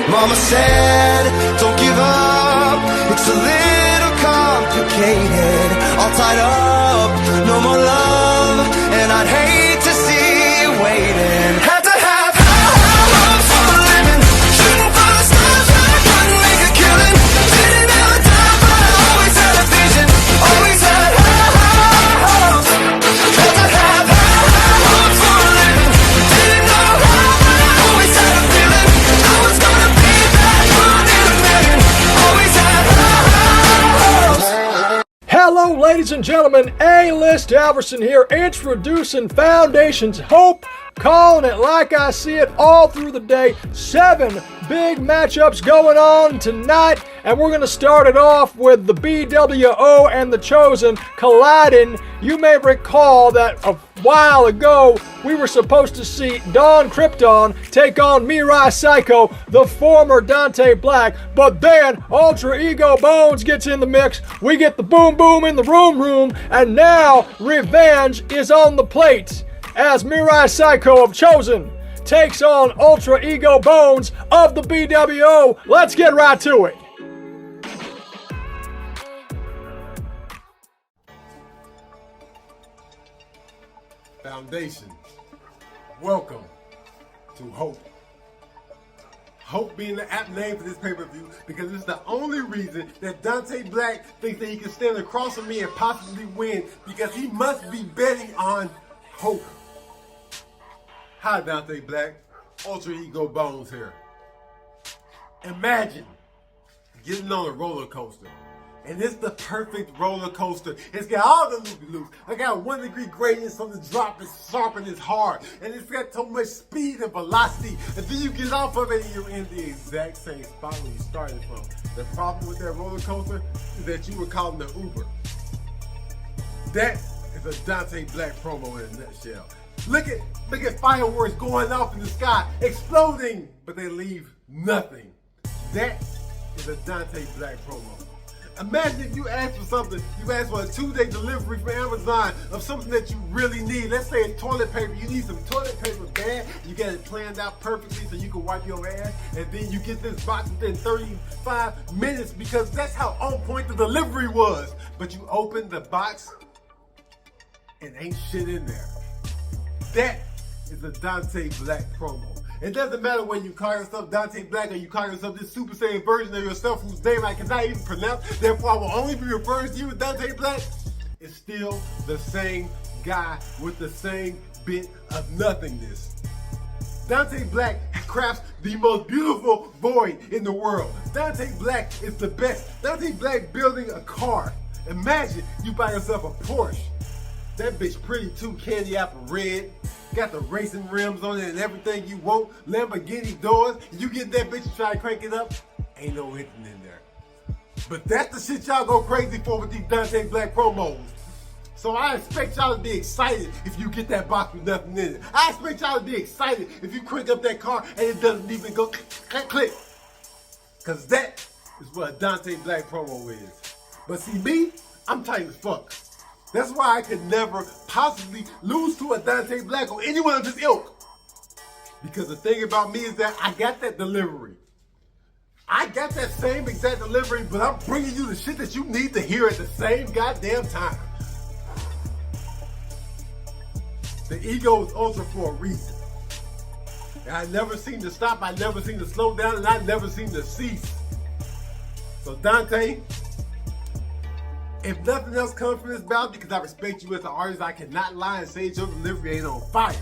Mama said, don't give up, it's a little complicated. All tied up, no more love, and I'd hate to see you waiting. Had to have high hopes for a living, shooting for the stars, but I couldn't make a killing. Didn't ever die, but I always had a vision, always had high hopes. Had to have high hopes for a living, didn't know how, but I always had a feeling I was gonna be that one in a million. Always had high hopes. Hello, ladies and gentlemen, A-List Alverson here, introducing Foundation's Hope, calling it like I see it all through the day. 7 big matchups going on tonight, and we're going to start it off with the BWO and the Chosen colliding. You may recall that a while ago, we were supposed to see Don Krypton take on Merai Saiko, the former Dante Black, but then Ultra Ego Bonez gets in the mix, we get the boom boom in the room, and now revenge is on the plate as Merai Saiko of Chosen takes on Ultra Ego Bonez of the BWO. Let's get right to it. Foundation, welcome to Hope. Hope being the apt name for this pay-per-view because it's the only reason that Dante Black thinks that he can stand across from me and possibly win, because he must be betting on hope. Hi, Dante Black. Ultra Ego Bonez here. Imagine getting on a roller coaster. And it's the perfect roller coaster. It's got all the loopy-loops. I got 1 degree gradients from the drop. It's sharp and it's hard. And it's got so much speed and velocity. And then you get off of it and you're in the exact same spot where you started from. The problem with that roller coaster is that you were calling the Uber. That is a Dante Black promo in a nutshell. Look at fireworks going off in the sky, exploding, but they leave nothing. That is a Dante Black promo. Imagine if you asked for something, you asked for a 2-day delivery from Amazon of something that you really need. Let's say it's toilet paper. You need some toilet paper bad. You got it planned out perfectly so you can wipe your ass. And then you get this box within 35 minutes because that's how on point the delivery was. But you open the box and ain't shit in there. That is a Dante Black promo. It doesn't matter whether you call yourself Dante Black or you call yourself this Super Saiyan version of yourself whose name I cannot even pronounce, therefore I will only be referring to you as Dante Black. It's still the same guy with the same bit of nothingness. Dante Black crafts the most beautiful void in the world. Dante Black is the best. Dante Black building a car. Imagine you buy yourself a Porsche. That bitch pretty too, candy apple red. Got the racing rims on it and everything you want. Lamborghini doors. You get that bitch and try to crank it up. Ain't no engine in there. But that's the shit y'all go crazy for with these Dante Black promos. So I expect y'all to be excited if you get that box with nothing in it. I expect y'all to be excited if you crank up that car and it doesn't even go click. Cause that is what a Dante Black promo is. But see me, I'm tight as fuck. That's why I could never possibly lose to a Dante Black or anyone of this ilk. Because the thing about me is that I got that delivery. I got that same exact delivery, but I'm bringing you the shit that you need to hear at the same goddamn time. The ego is ultra for a reason. And I never seem to stop, I never seem to slow down, and I never seem to cease. So Dante, if nothing else comes from this bout, because I respect you as an artist, I cannot lie and say that your delivery ain't on fire.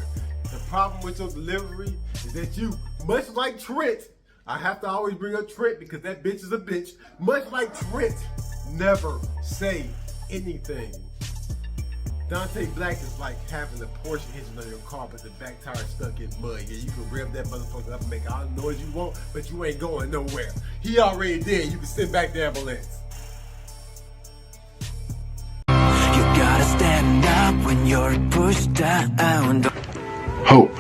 The problem with your delivery is that you, much like Trent, I have to always bring up Trent because that bitch is a bitch, much like Trent, never say anything. Dante Black is like having a Porsche engine on your car, but the back tire stuck in mud. Yeah, you can rev that motherfucker up and make all the noise you want, but you ain't going nowhere. He already did. You can send back the ambulance. Gotta stand up when you're pushed down. Hope.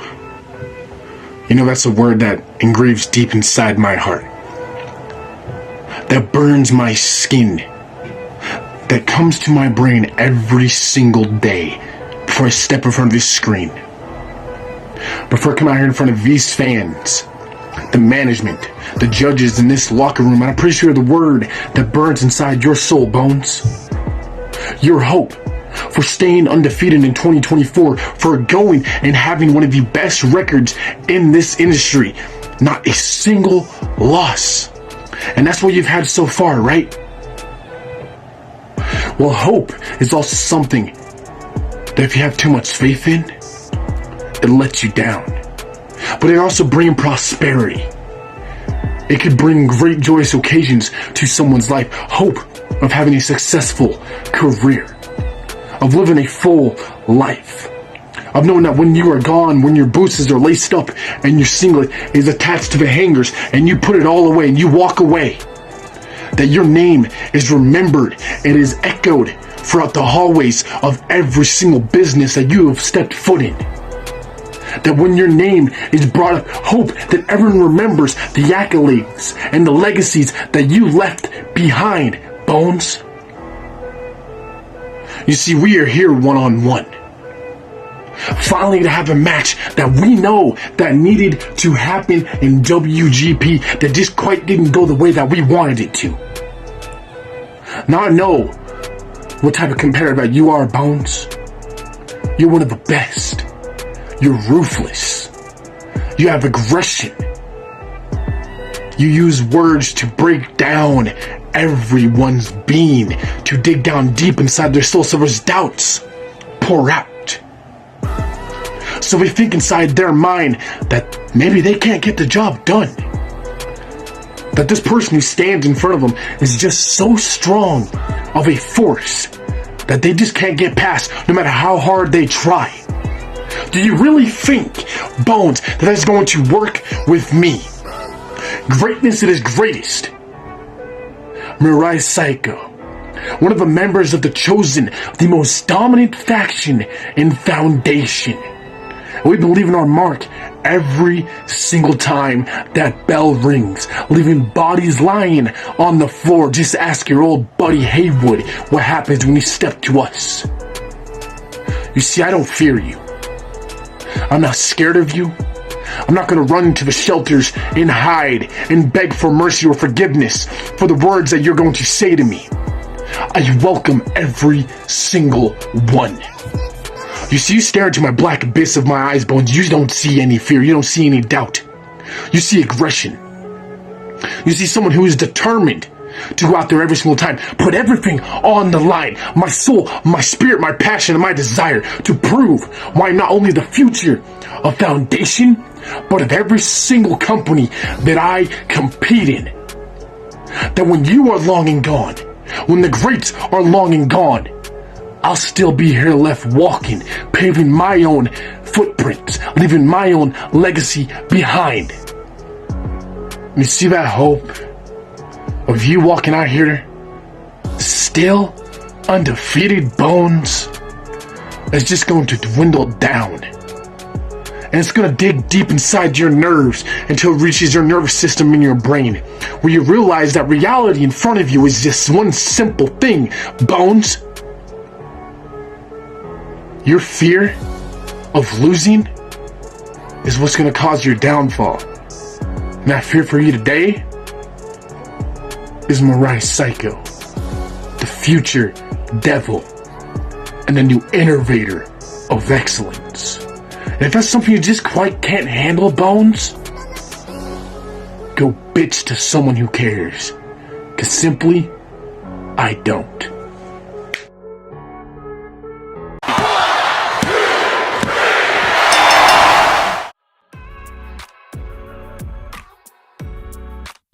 You know, that's a word that engraves deep inside my heart. That burns my skin. That comes to my brain every single day before I step in front of this screen. Before I come out here in front of these fans the management, the judges in this locker room, and I'm pretty sure the word that burns inside your soul, Bones. Your hope for staying undefeated in 2024, for going and having one of the best records in this industry. Not a single loss. And that's what you've had so far, right? Well, hope is also something that if you have too much faith in, it lets you down. But it also brings prosperity. It could bring great joyous occasions to someone's life. Hope of having a successful career, of living a full life, of knowing that when you are gone, when your boots are laced up and your singlet is attached to the hangers and you put it all away and you walk away, that your name is remembered and is echoed throughout the hallways of every single business that you have stepped foot in. That when your name is brought up, hope that everyone remembers the accolades and the legacies that you left behind, Bones. You see, we are here one-on-one. Finally to have a match that we know that needed to happen in WGP that just quite didn't go the way that we wanted it to. Now I know what type of competitor that you are, Bones. You're one of the best. You're ruthless. You have aggression. You use words to break down everyone's being, to dig down deep inside their soul so those doubts pour out. So they think inside their mind that maybe they can't get the job done. That this person who stands in front of them is just so strong of a force that they just can't get past no matter how hard they try. Do you really think, Bones, that that's going to work with me? Greatness at its greatest. Merai Saiko, one of the members of the Chosen, the most dominant faction in Foundation. We believe in our mark every single time that bell rings, leaving bodies lying on the floor. Just ask your old buddy Haywood what happens when you step to us. You see, I don't fear you. I'm not scared of you. I'm not going to run to the shelters and hide and beg for mercy or forgiveness for the words that you're going to say to me. I welcome every single one. You see, you stare into my black abyss of my eyes, Bones. You don't see any fear. You don't see any doubt. You see aggression. You see someone who is determined to go out there every single time, put everything on the line. My soul, my spirit, my passion, and my desire to prove why not only the future of Foundation, but of every single company that I compete in. That when you are long and gone, when the greats are long and gone, I'll still be here left walking, paving my own footprints, leaving my own legacy behind. You see that hope of you walking out here still undefeated, Bones? It's just going to dwindle down. And it's going to dig deep inside your nerves until it reaches your nervous system in your brain, where you realize that reality in front of you is just one simple thing, Bones. Your fear of losing is what's going to cause your downfall. And that fear for you today is Merai Saiko, the future devil, and the new innovator of excellence. And if that's something you just quite can't handle, Bones, go bitch to someone who cares. 'Cause simply, I don't.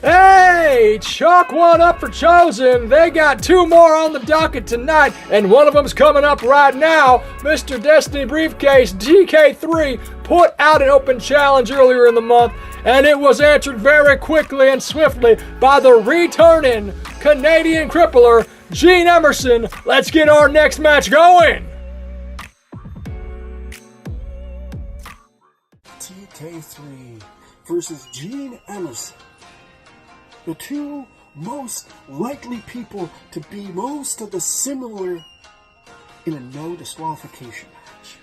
Hey, chalk one up for Chosen. They got two more on the docket tonight, and one of them's coming up right now. Mr. Destiny Briefcase DK3 put out an open challenge earlier in the month, and it was answered very quickly and swiftly by the returning Canadian Crippler Mr Emerson. Let's get our next match going. TK3 versus Mr Emerson. The two most likely people to be most of the similar in a no disqualification match.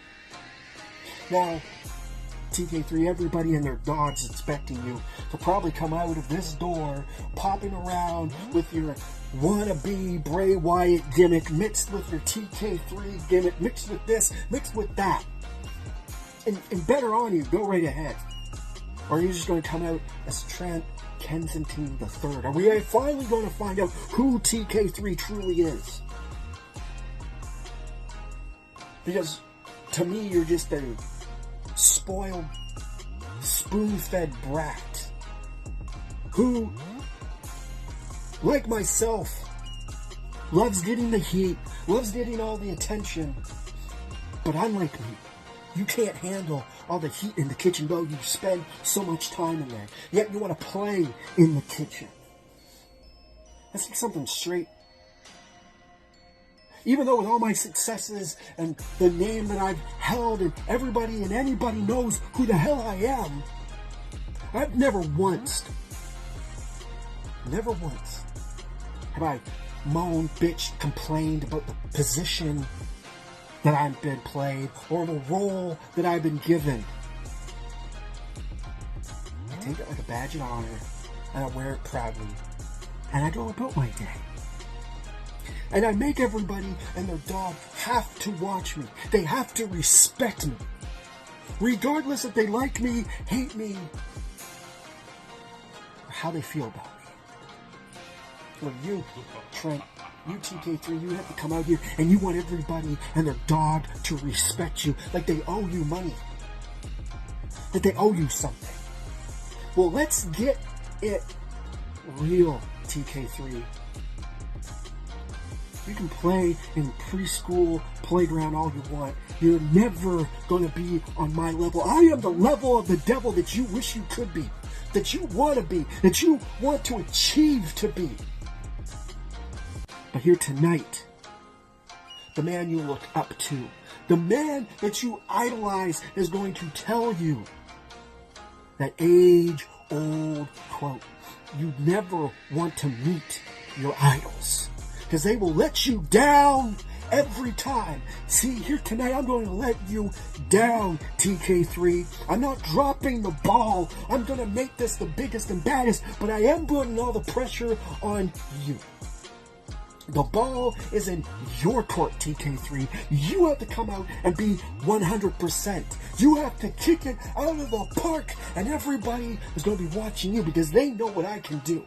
Now, TK3, everybody and their dogs expecting you to probably come out of this door, popping around with your wannabe Bray Wyatt gimmick, mixed with your TK3 gimmick, mixed with this, mixed with that. And better on you, go right ahead. Or are you just going to come out as Trent Kensington III? Are we finally going to find out who TK3 truly is? Because to me, you're just a spoiled, spoon-fed brat who, like myself, loves getting the heat, loves getting all the attention. But unlike me, you can't handle all the heat in the kitchen, though you spend so much time in there. Yet you want to play in the kitchen. That's like something straight. Even though with all my successes and the name that I've held and everybody and anybody knows who the hell I am, I've never once have I moaned, bitched, complained about the position that I've been played or the role that I've been given. I take it like a badge of honor and I wear it proudly and I go about my day. And I make everybody and their dog have to watch me. They have to respect me. Regardless if they like me, hate me, or how they feel about me. For you, Trent, you TK3, you have to come out here and you want everybody and their dog to respect you like they owe you money. That they owe you something. Well, let's get it real, TK3. You can play in preschool playground all you want. You're never going to be on my level. I am the level of the devil that you wish you could be, that you want to be, that you want to achieve to be. But here tonight, the man you look up to, the man that you idolize is going to tell you that age-old quote, you never want to meet your idols. Because they will let you down every time. See, here tonight, I'm going to let you down, TK3. I'm not dropping the ball. I'm going to make this the biggest and baddest, but I am putting all the pressure on you. The ball is in your court, TK3. You have to come out and be 100%. You have to kick it out of the park, and everybody is going to be watching you because they know what I can do.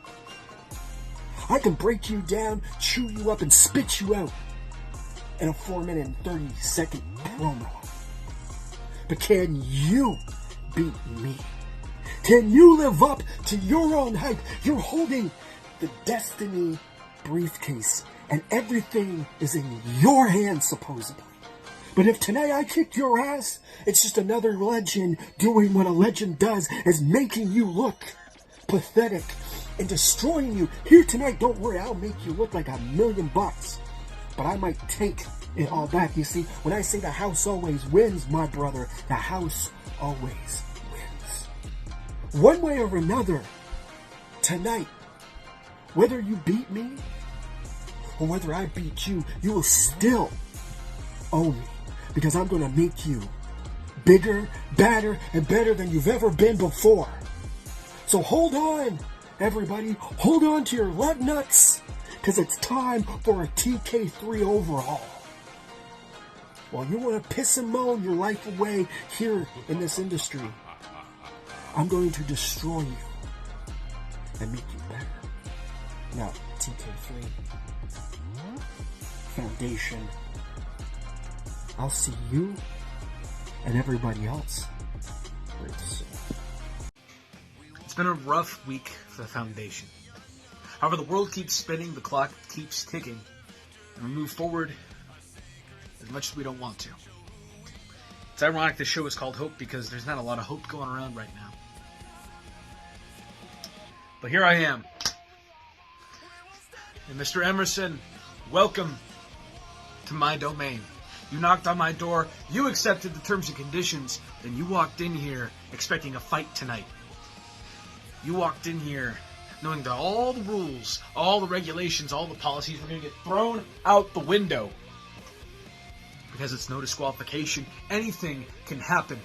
I can break you down, chew you up, and spit you out in a 4-minute and 30-second promo. But can you beat me? Can you live up to your own hype? You're holding the Destiny briefcase, and everything is in your hands, supposedly. But if tonight I kick your ass, it's just another legend doing what a legend does, is making you look pathetic and destroying you. Here tonight, don't worry, I'll make you look like $1 million. But I might take it all back. You see, when I say the house always wins, my brother, the house always wins. One way or another, tonight, whether you beat me or whether I beat you, you will still owe me. Because I'm going to make you bigger, badder, and better than you've ever been before. So hold on, everybody. Hold on to your lug nuts, because it's time for a TK3 overhaul. While you want to piss and moan your life away here in this industry, I'm going to destroy you and make you better. Now, TK3 Foundation, I'll see you and everybody else very soon. It's been a rough week for the Foundation. However, the world keeps spinning, the clock keeps ticking, and we move forward as much as we don't want to. It's ironic the show is called Hope because there's not a lot of hope going around right now. But here I am. And Mr. Emerson, welcome to my domain. You knocked on my door, you accepted the terms and conditions, then you walked in here expecting a fight tonight. You walked in here knowing that all the rules, all the regulations, all the policies were going to get thrown out the window. Because it's no disqualification. Anything can happen.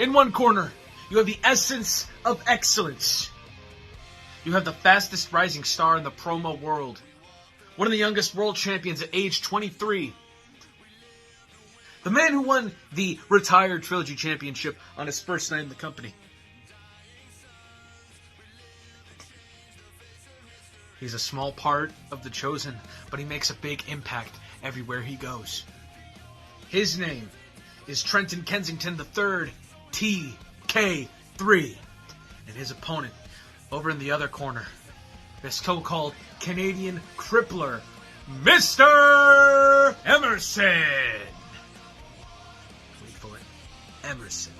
In one corner, you have the essence of excellence. You have the fastest rising star in the promo world. One of the youngest world champions at age 23. The man who won the retired Trilogy Championship on his first night in the company. He's a small part of the Chosen, but he makes a big impact everywhere he goes. His name is Trenton Kensington III, TK3. And his opponent, over in the other corner, this so-called Canadian Crippler Mr Emerson. Wait for it. Emerson.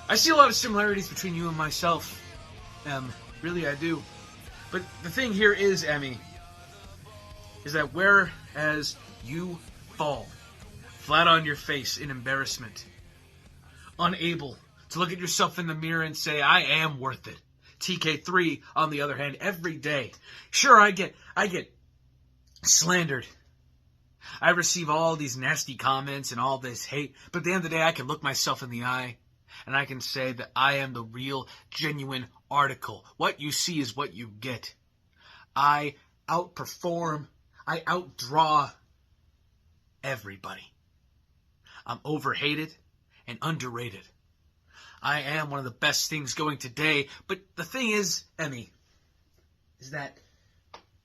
I see a lot of similarities between you and myself, really I do. But the thing here is, Emmy, is that whereas you fall flat on your face in embarrassment, unable to look at yourself in the mirror and say, I am worth it. TK3, on the other hand, every day. Sure, I get slandered. I receive all these nasty comments and all this hate, but at the end of the day, I can look myself in the eye and I can say that I am the real, genuine article. What you see is what you get. I outperform, I outdraw everybody. I'm overhated and underrated. I am one of the best things going today, but the thing is, Emmy, is that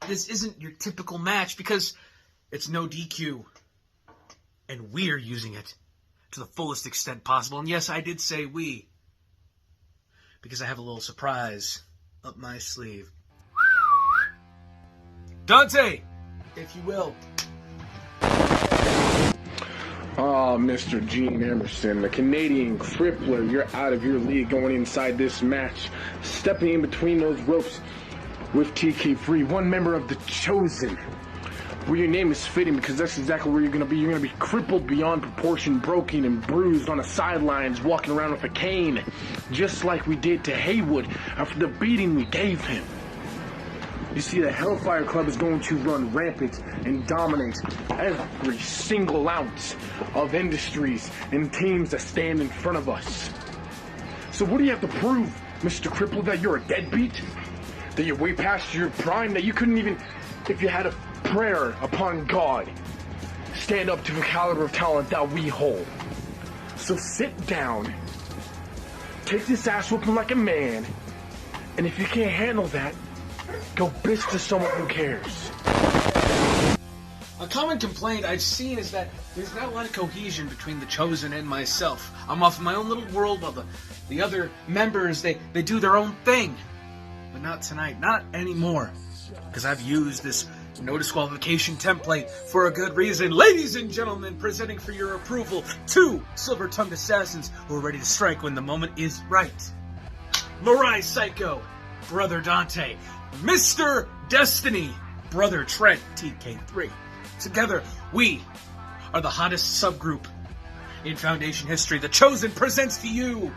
this isn't your typical match because it's no DQ, and we're using it to the fullest extent possible. And yes, I did say we, because I have a little surprise up my sleeve. Dante, if you will. Oh, Mr. Gene Emerson, the Canadian Crippler, you're out of your league going inside this match, stepping in between those ropes with TK3, one member of the Chosen. Well, your name is fitting because that's exactly where you're going to be. You're going to be crippled beyond proportion, broken and bruised on the sidelines, walking around with a cane, just like we did to Haywood after the beating we gave him. You see, the Hellfire Club is going to run rampant and dominate every single ounce of industries and teams that stand in front of us. So what do you have to prove, Mr. Cripple, that you're a deadbeat? That you're way past your prime? That you couldn't even, if you had a prayer upon God, stand up to the caliber of talent that we hold? So sit down, take this ass whooping like a man, and if you can't handle that, go bitch to someone who cares. A common complaint I've seen is that there's not a lot of cohesion between the Chosen and myself. I'm off in my own little world while the other members, they do their own thing. But not tonight, not anymore. Because I've used this no disqualification template for a good reason. Ladies and gentlemen, presenting for your approval, 2 silver-tongued assassins who are ready to strike when the moment is right. Merai, Saiko, Brother Dante, Mr. Destiny, Brother Trent, TK3. Together, we are the hottest subgroup in Foundation history. The Chosen presents to you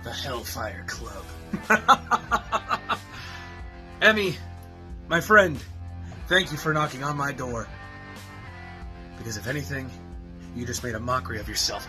the Hellfire Club. Emmy, my friend, thank you for knocking on my door. Because if anything, you just made a mockery of yourself.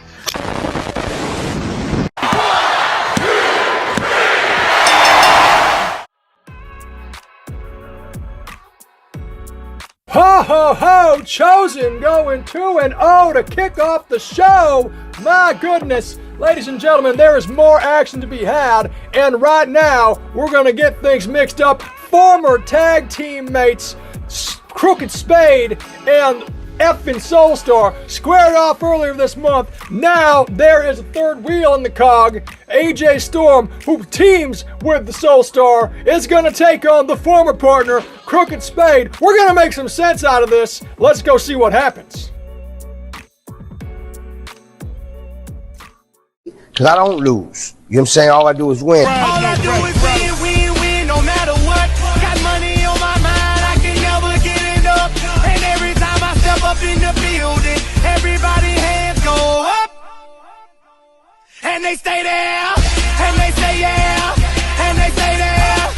Ho ho ho! Chosen going 2-0 to kick off the show! My goodness! Ladies and gentlemen, there is more action to be had, and right now, we're gonna get things mixed up. Former tag teammates Crooked Spade and F'n Soulstar squared off earlier this month. Now there is a third wheel in the cog. AJ Storm, who teams with the SoulStar, is going to take on the former partner, Crooked Spade. We're going to make some sense out of this. Let's go see what happens. Because I don't lose. You know what I'm saying? All I do is win. All I do is win, win, win, no matter what. Got money on my mind, I can never get it up. And every time I step up in the building, everybody hands go up. And they stay there, and they say yeah, and they stay there.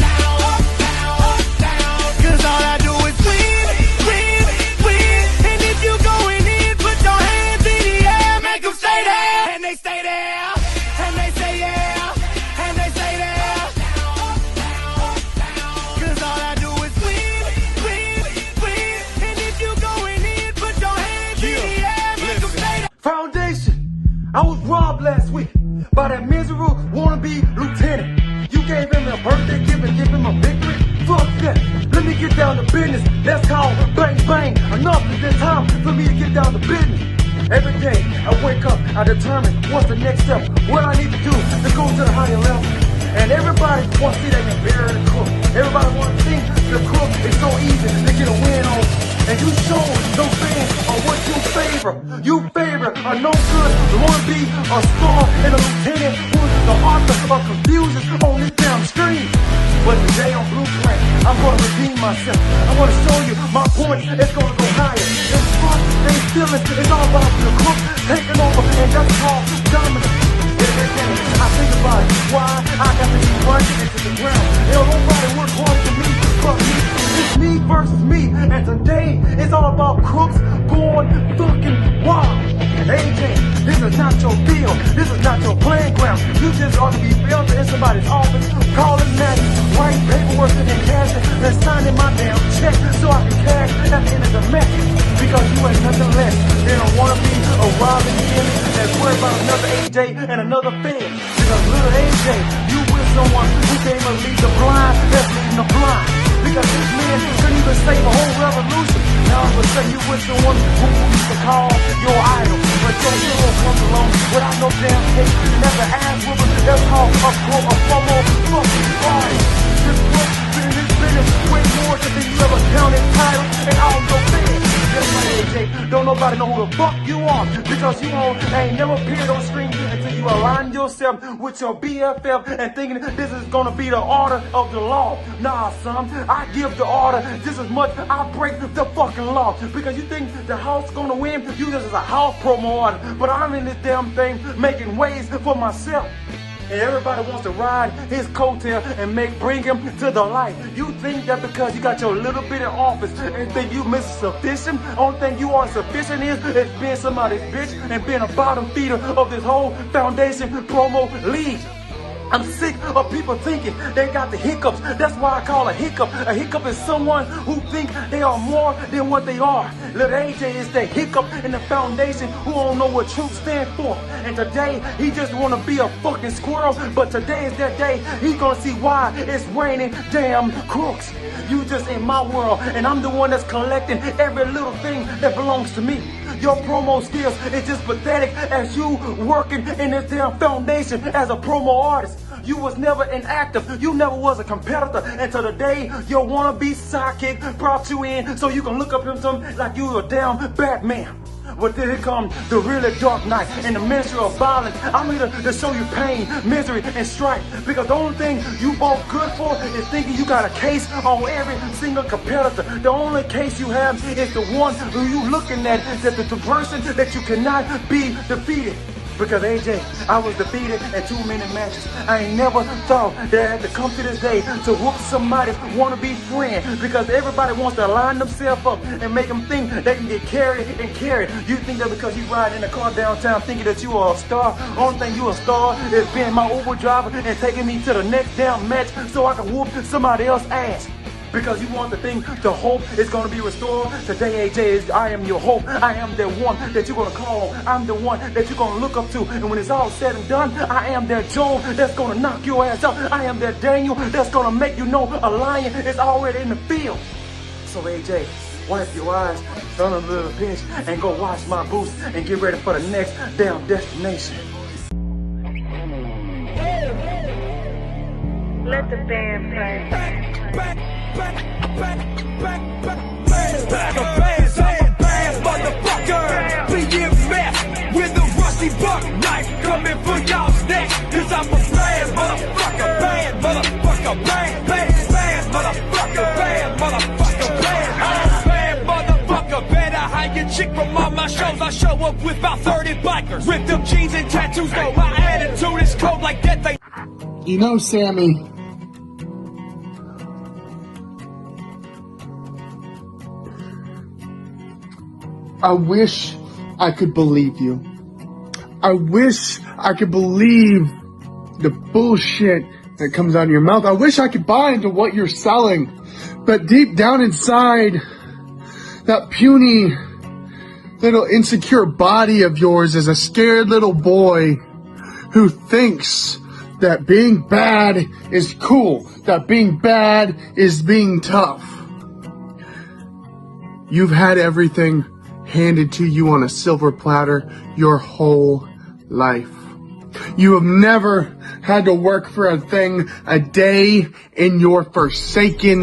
Cause all I do is win, win, win. And if you going in, put your hands in the air, make them stay there, and they stay there. Let's call bang bang. Enough is the time for me to get down to business. Every day I wake up, I determine what's the next step, what I need to do to go to the higher level. And everybody wants to see they can bury the crook. Everybody wants to think the crook is so easy to get a win on. And you show those fans on what you favor. You favor a no good, wanna be a star and a lieutenant who's the author of confusion on this damn screen. But today on Blueprint, I'm gonna redeem myself. I'm gonna show you my point, it's gonna go higher. It's fun, they feeling, it's all about the crook taking over, and that's called dominance. Every day I think about it, why I got to be running into the ground. Ain't nobody work harder than me, but me. It's me versus me, and today it's all about crooks going fucking wild. AJ, this is not your field, this is not your playground. You just ought to be filtered in somebody's office, calling that, writing paperwork and cashing and signing my damn check so I can cash at the end of the match. Because you ain't nothing less than a wannabe, a robbing Jimmy that's worried about another AJ and another Fed. Because little AJ, you with someone who came to lead the blind, that's leading the blind. Because this man couldn't even save a whole revolution. Now I'm gonna say you with someone who used to call your idol. But your hero comes along without no damn case. And that's an ass whooping, that's called a formal fucking party. This book in this business way more than you ever counted titles and all your fans. Just like AJ, don't nobody know who the fuck you are. Because you ain't never appeared on screen until you align yourself with your BFF and thinking this is gonna be the order of the law. Nah, son, I give the order just as much I break the fucking law. Because you think the house gonna win, you just as a house promo order. But I'm in this damn thing making ways for myself. And everybody wants to ride his coattail and bring him to the light. You think that because you got your little bit of office and think you Mr. Sufficient, only thing you are sufficient is being somebody's bitch and being a bottom feeder of this whole foundation promo league. I'm sick of people thinking they got the hiccups. That's why I call a hiccup. A hiccup is someone who think they are more than what they are. Little AJ is the hiccup in the foundation who don't know what truth stands for. And today, he just want to be a fucking squirrel. But today is that day. He's going to see why it's raining damn crooks. You just in my world, and I'm the one that's collecting every little thing that belongs to me. Your promo skills is just pathetic as you working in this damn foundation as a promo artist. You was never an actor. You never was a competitor until the day your wannabe sidekick brought you in so you can look up him something like you a damn Batman. But then here comes the really dark night and the ministry of violence. I'm here to show you pain, misery, and strife. Because the only thing you both good for is thinking you got a case on every single competitor. The only case you have is the one who you looking at, that the person that you cannot be defeated. Because AJ, I was defeated in too many matches. I ain't never thought that I had to come to this day to whoop somebody's wannabe friend. Because everybody wants to line themselves up and make them think they can get carried and carried. You think that because you ride in a car downtown thinking that you are a star, only thing you a star is being my Uber driver and taking me to the next damn match so I can whoop somebody else's ass. Because you want to think the hope is going to be restored. Today, AJ, is I am your hope. I am the one that you're going to call on. I'm the one that you're going to look up to. And when it's all said and done, I am that Joe that's going to knock your ass out. I am that Daniel that's going to make you know a lion is already in the field. So, AJ, wipe your eyes, son of a little bitch, and go watch my boost and get ready for the next damn destination. Let the band play. Motherfucker, BMF with a rusty buck knife coming for y'all's neck. Cause I'm a bad motherfucker, bad motherfucker, bad motherfucker, bad motherfucker, bad motherfucker. Better hide your chick from all my shows. I show up with about 30 bikers with them jeans and tattoos. Though my attitude is cold like that. They, you know, Sammy, I wish I could believe you. I wish I could believe the bullshit that comes out of your mouth. I wish I could buy into what you're selling. But deep down inside, that puny little insecure body of yours is a scared little boy who thinks that being bad is cool, that being bad is being tough. You've had everything handed to you on a silver platter your whole life. You have never had to work for a thing a day in your forsaken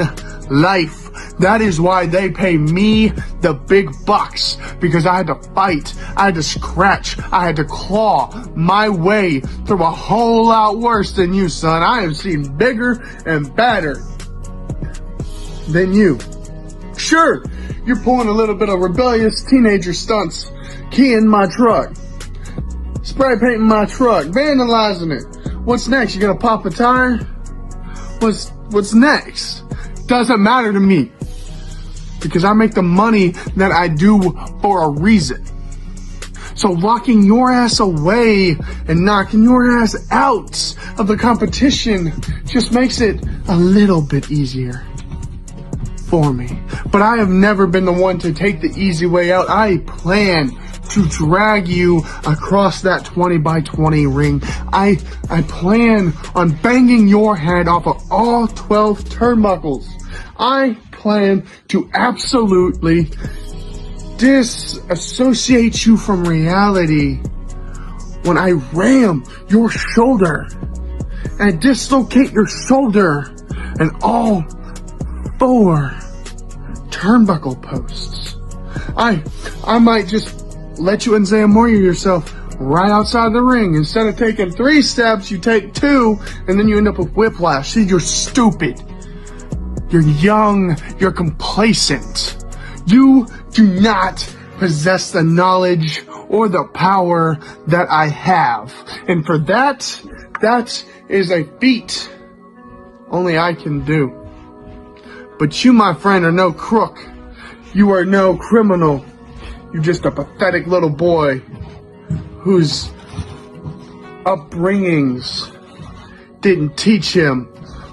life. That is why they pay me the big bucks, because I had to fight, I had to scratch, I had to claw my way through a whole lot worse than you, son. I have seen bigger and badder than you. Sure, you're pulling a little bit of rebellious teenager stunts, keying my truck, spray painting my truck, vandalizing it. What's next? You gonna pop a tire? What's next? Doesn't matter to me, because I make the money that I do for a reason. So locking your ass away and knocking your ass out of the competition just makes it a little bit easier for me. But I have never been the one to take the easy way out. I plan to drag you across that 20 by 20 ring. I plan on banging your head off of all 12 turnbuckles. I plan to absolutely disassociate you from reality when I ram your shoulder and dislocate your shoulder and all 4 turnbuckle posts. I might just let you Enzamoya yourself right outside the ring. Instead of taking 3 steps, you take 2, and then you end up with whiplash. See, you're stupid. You're young. You're complacent. You do not possess the knowledge or the power that I have. And for that is a feat only I can do. But you, my friend, are no crook. You are no criminal. You're just a pathetic little boy whose upbringings didn't teach him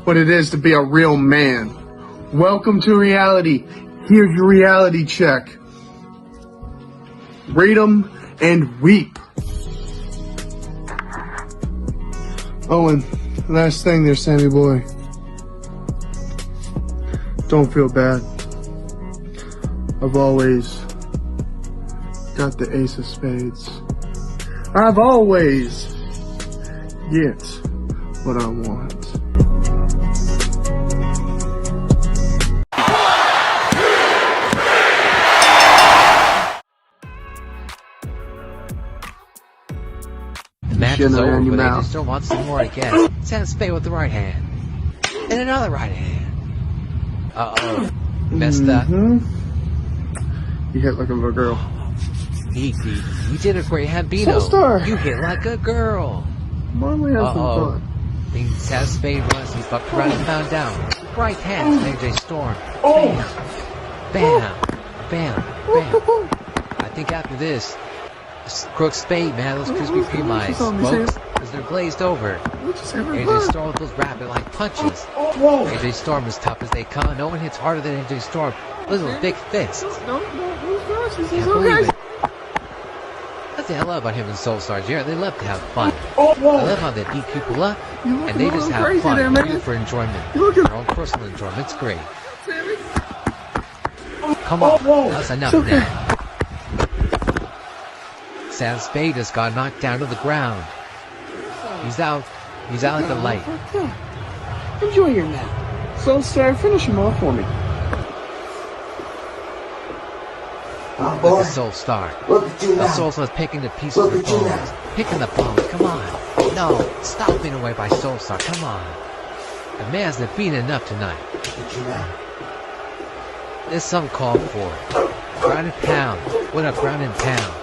what it is to be a real man. Welcome to reality. Here's your reality check. Read 'em and weep. Oh, and last thing there, Sammy boy. Don't feel bad. I've always got the ace of spades. I've always get what I want. Match is over, but they just don't want some more, I guess. Send Spade with the right hand. And another right hand. Uh-oh. Messed up. You hit like a little girl. You did a great Hambino. SoulStorm. You hit like a girl. Uh-oh. Things as Spade was, he fucked around and found out. Right hand, AJ Storm. Bam. Bam. Bam. Bam. I think after this, Crooked Spade, man, those Krispy Kreme eyes, folks, because they're glazed over. AJ Storm with those rapid like punches. AJ Storm is tough as they come. No one hits harder than AJ Storm. Little big fists. Can't believe it. That's the hell about him and SoulStar, Jared. They love to have fun. I love how they beat people up, and they just have fun. They do it for enjoyment. Their own personal enjoyment. It's great. Come on, that's enough now. Sam Spade just got knocked down to the ground. He's out like the light. Enjoy your nap. SoulStar, finish him off for me. Look at SoulStar. SoulStar's picking the pieces of the bones. Picking the bones, come on. No, stop being away by SoulStar, come on. The man's defeated enough tonight. There's some called for. Ground and pound. What a ground and pound.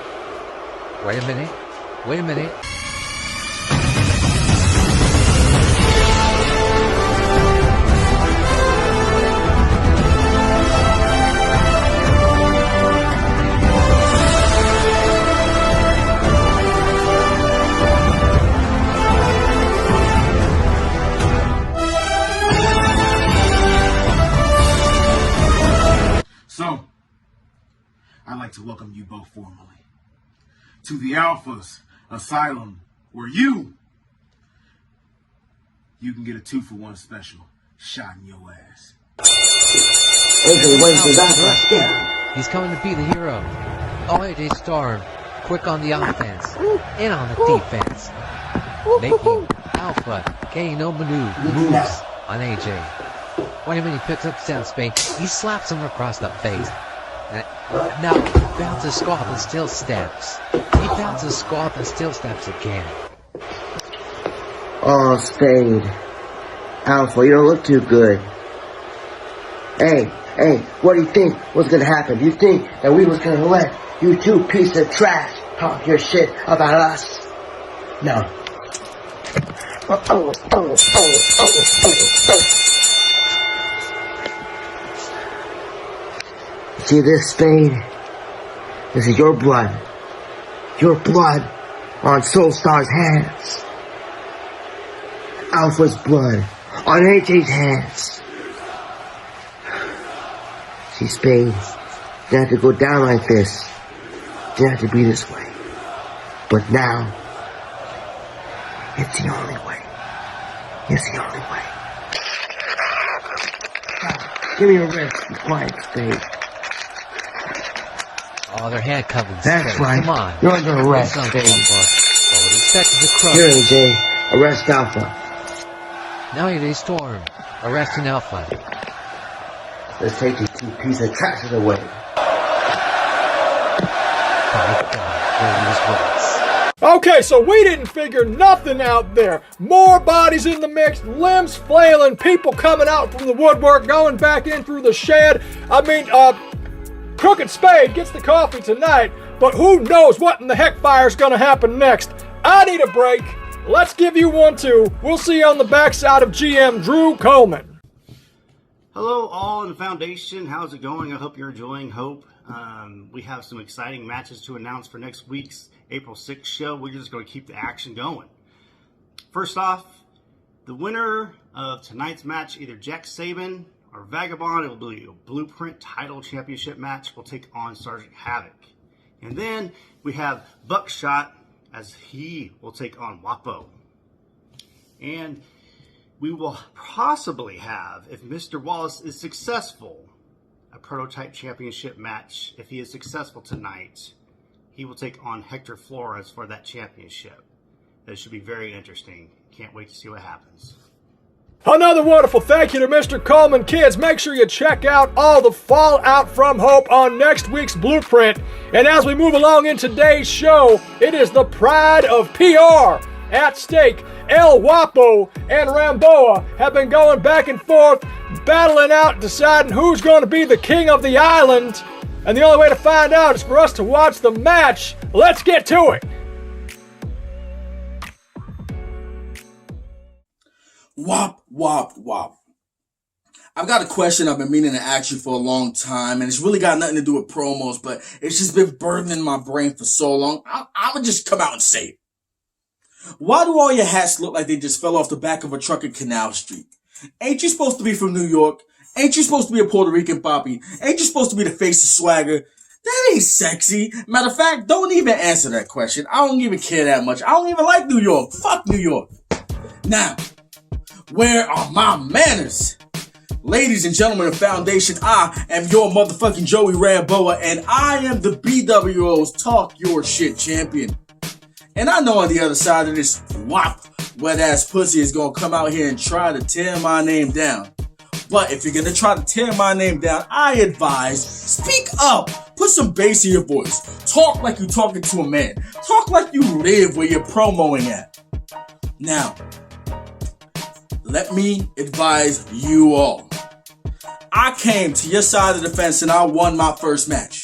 Wait a minute. Wait a minute. So, I'd like to welcome you both formally to the Alpha's Asylum, where you can get a 2-for-1 special shot in your ass. He's coming to be the hero. Oh, AJ Storm, quick on the offense and on the defense, making Alpha getting no moves on AJ. When he picks up Sound Spade, he slaps him across the face. And now he bounces squat and still steps. He bounces squat and still steps again. Oh, Spade. Alpha, you don't look too good. Hey, what do you think was gonna happen? Do you think that we was gonna let you two piece of trash talk your shit about us? No. See this, Spade? This is your blood. Your blood on SoulStar's hands. Alpha's blood on AJ's hands. See, Spade, you have to go down like this. You have to be this way. But now, it's the only way. It's the only way. Give me a rest. Be quiet, Spade. Oh, they're handcuffing. That's Spade. right. Come on. You're under arrest, Spade. Here, AJ. Arrest Alpha. Now AJ Storm arresting Alpha. Let's take these two pieces of trash away. Okay, so we didn't figure nothing out there. More bodies in the mix, limbs flailing, people coming out from the woodwork, going back in through the shed. I mean, Crooked Spade gets the coffee tonight, but who knows what in the heck fire's gonna happen next. I need a break. Let's give you one too. We'll see you on the backside of GM Drew Coleman. Hello all in the Foundation. How's it going? I hope you're enjoying Hope. We have some exciting matches to announce for next week's April 6th show. We're just going to keep the action going. First off, the winner of tonight's match, either Jack Saban or Vagabond, it will be a Blueprint title championship match. We'll take on Sergeant Havoc. And then we have Buckshot, as he will take on ElWappo. And we will possibly have, if Mr. Wallace is successful, a prototype championship match. If he is successful tonight, he will take on Hector Flores for that championship. That should be very interesting. Can't wait to see what happens. Another wonderful thank you to Mr. Coleman. Kids, make sure you check out all the fallout from Hope on next week's Blueprint. And as we move along in today's show, it is the pride of PR at stake. ElWappo and Ramboa have been going back and forth, battling out, deciding who's going to be the king of the island. And the only way to find out is for us to watch the match. Let's get to it. Wop, wop, wop. I've got a question I've been meaning to ask you for a long time, and it's really got nothing to do with promos, but it's just been burdening my brain for so long. I'm gonna just come out and say it. Why do all your hats look like they just fell off the back of a truck in Canal Street? Ain't you supposed to be from New York? Ain't you supposed to be a Puerto Rican poppy? Ain't you supposed to be the face of swagger? That ain't sexy. Matter of fact, don't even answer that question. I don't even care that much. I don't even like New York. Fuck New York. Now, where are my manners? Ladies and gentlemen of Foundation, I am your motherfucking Joey Ramboa, and I am the BWO's Talk Your Shit champion. And I know on the other side of this wet ass pussy is gonna come out here and try to tear my name down. But if you're gonna try to tear my name down, I advise, speak up. Put some bass in your voice. Talk like you're talking to a man. Talk like you live where you're promoing at. Now, let me advise you all. I came to your side of the fence and I won my first match.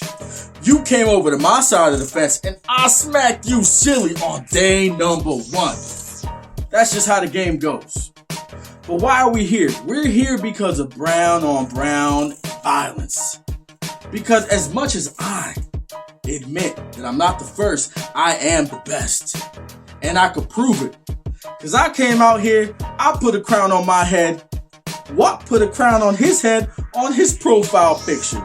You came over to my side of the fence and I smacked you silly on day number 1. That's just how the game goes. But why are we here? We're here because of brown on brown violence. Because as much as I admit that I'm not the first, I am the best. And I could prove it. Because I came out here, I put a crown on my head. Wap put a crown on his head on his profile picture.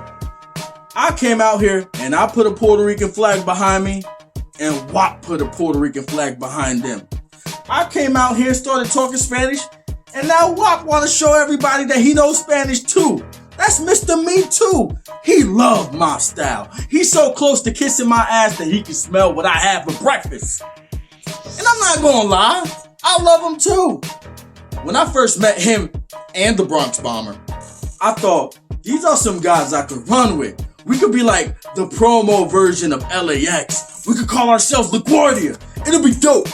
I came out here and I put a Puerto Rican flag behind me, and Wap put a Puerto Rican flag behind them. I came out here, started talking Spanish, and now Wap want to show everybody that he knows Spanish too. That's Mr. Me Too. He loved my style. He's so close to kissing my ass that he can smell what I have for breakfast. And I'm not gonna lie, I love him too. When I first met him and the Bronx Bomber, I thought, these are some guys I could run with. We could be like the promo version of LAX. We could call ourselves LaGuardia. It'll be dope.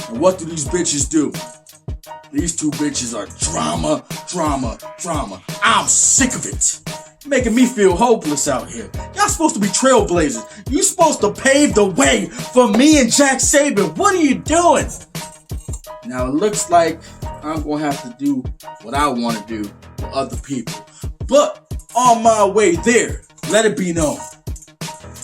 And what do these bitches do? These two bitches are drama, drama, drama. I'm sick of it. Making me feel hopeless out here. Y'all supposed to be trailblazers. You supposed to pave the way for me and Jack Saban. What are you doing? Now it looks like I'm gonna have to do what I want to do for other people. But on my way there, let it be known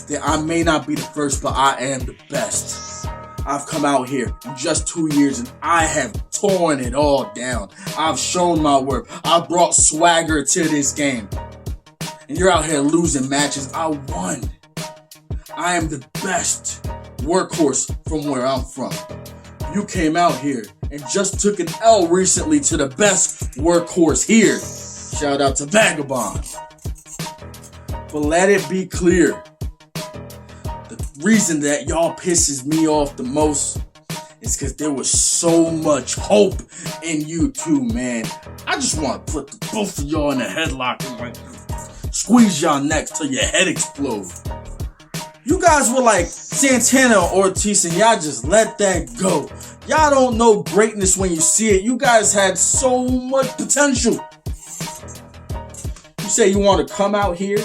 that I may not be the first, but I am the best. I've come out here in just 2 years and I have torn it all down. I've shown my worth. I've brought swagger to this game. And you're out here losing matches. I won. I am the best workhorse from where I'm from. You came out here and just took an L recently to the best workhorse here. Shout out to Vagabond. But let it be clear, the reason that y'all pisses me off the most is because there was so much hope in you two, man. I just want to put both of y'all in a headlock and like squeeze y'all necks till your head explodes. You guys were like Santana or Ortiz and y'all just let that go. Y'all don't know greatness when you see it. You guys had so much potential. You say you want to come out here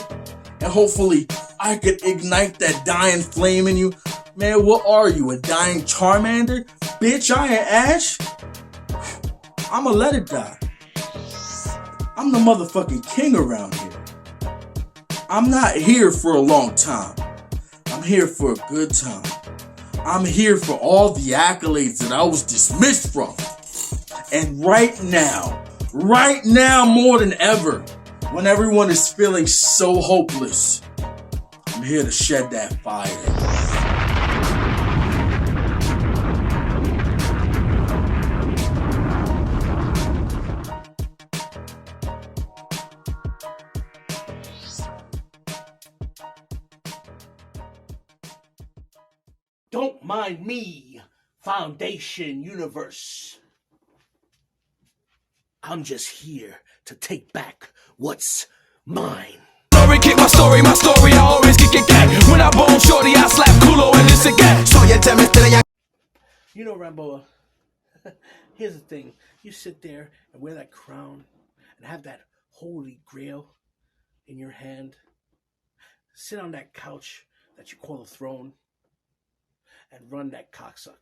and hopefully I could ignite that dying flame in you. Man, what are you, a dying Charmander? Bitch, I ain't Ash. I'ma let it die. I'm the motherfucking king around here. I'm not here for a long time. I'm here for a good time. I'm here for all the accolades that I was dismissed from. And right now more than ever, when everyone is feeling so hopeless, I'm here to shed that fire. Don't mind me, Foundation Universe. I'm just here to take back what's mine. Story, kick my story, I always kick it gang. When I bone shorty, I slap culo and this again. So you tell me that You know, Ramboa, here's the thing. You sit there and wear that crown and have that holy grail in your hand. Sit on that couch that you call a throne and run that cocksucker.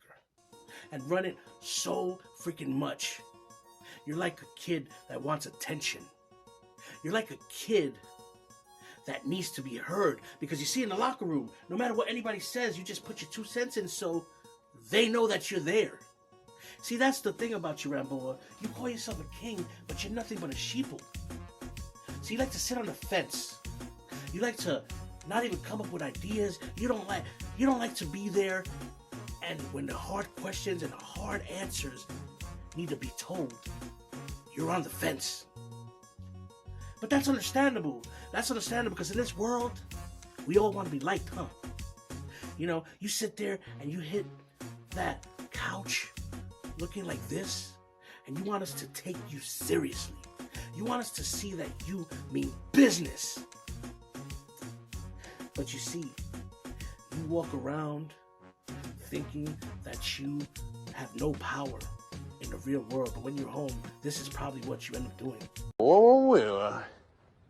And run it so freaking much. You're like a kid that wants attention. You're like a kid that needs to be heard. Because you see, in the locker room, no matter what anybody says, you just put your 2 cents in so they know that you're there. See, that's the thing about you, Ramboa. You call yourself a king, but you're nothing but a sheeple. So you like to sit on the fence. You like to not even come up with ideas. You don't like to be there. And when the hard questions and the hard answers need to be told, you're on the fence. But that's understandable. That's understandable because in this world, we all want to be liked, huh? You know, you sit there and you hit that couch looking like this, and you want us to take you seriously. You want us to see that you mean business. But you see, you walk around thinking that you have no power in the real world, but when you're home, this is probably what you end up doing. Oh,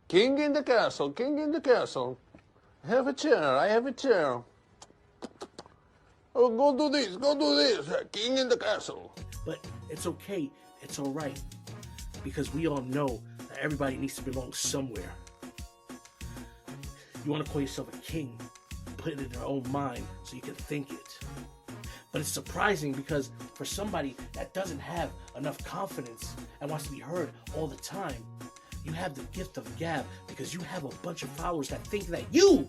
king in the castle, king in the castle. Have a chair, I have a chair. Oh, go do this, king in the castle. But it's okay, it's all right, because we all know that everybody needs to belong somewhere. You want to call yourself a king, put it in your own mind so you can think it. But it's surprising because for somebody that doesn't have enough confidence and wants to be heard all the time, you have the gift of gab because you have a bunch of followers that think that you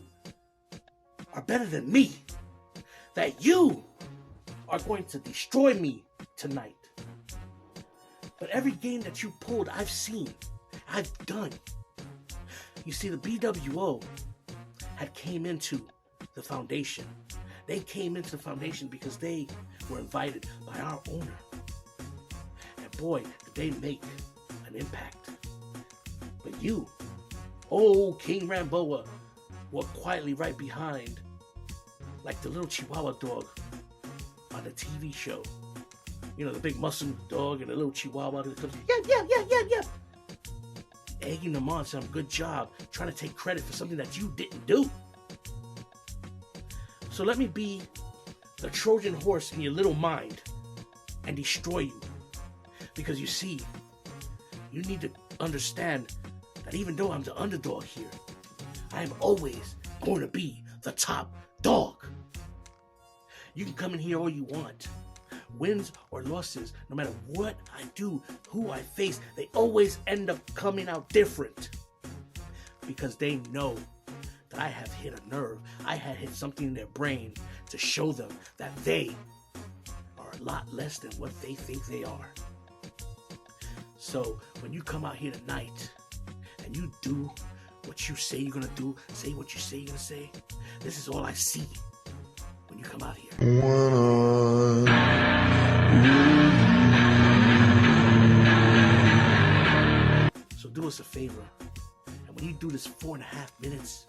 are better than me, that you are going to destroy me tonight. But every game that you pulled, I've seen. I've done. You see, the BWO had came into the foundation. They came into the foundation because they were invited by our owner. And boy, did they make an impact. But you, old King Ramboa, were quietly right behind, like the little Chihuahua dog on the TV show. You know, the big muscle dog and the little Chihuahua that comes, yeah. Egging them on, saying, good job, trying to take credit for something that you didn't do. So let me be the Trojan horse in your little mind and destroy you. Because you see, you need to understand that even though I'm the underdog here, I am always going to be the top dog. You can come in here all you want. Wins or losses, no matter what I do, who I face, they always end up coming out different. Because they know that I have hit a nerve. I had hit something in their brain to show them that they are a lot less than what they think they are. So when you come out here tonight and you do what you say you're gonna do, say what you say you're gonna say, this is all I see when you come out here. So do us a favor, and when you do this 4.5 minutes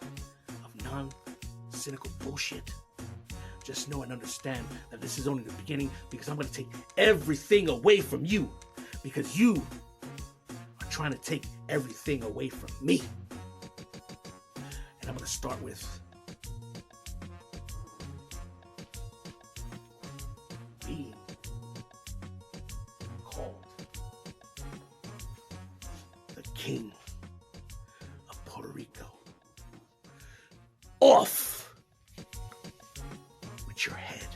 of non-cynical bullshit, just know and understand that this is only the beginning, because I'm going to take everything away from you, because you are trying to take everything away from me. And I'm going to start with being called the King of Puerto Rico. Off with your head.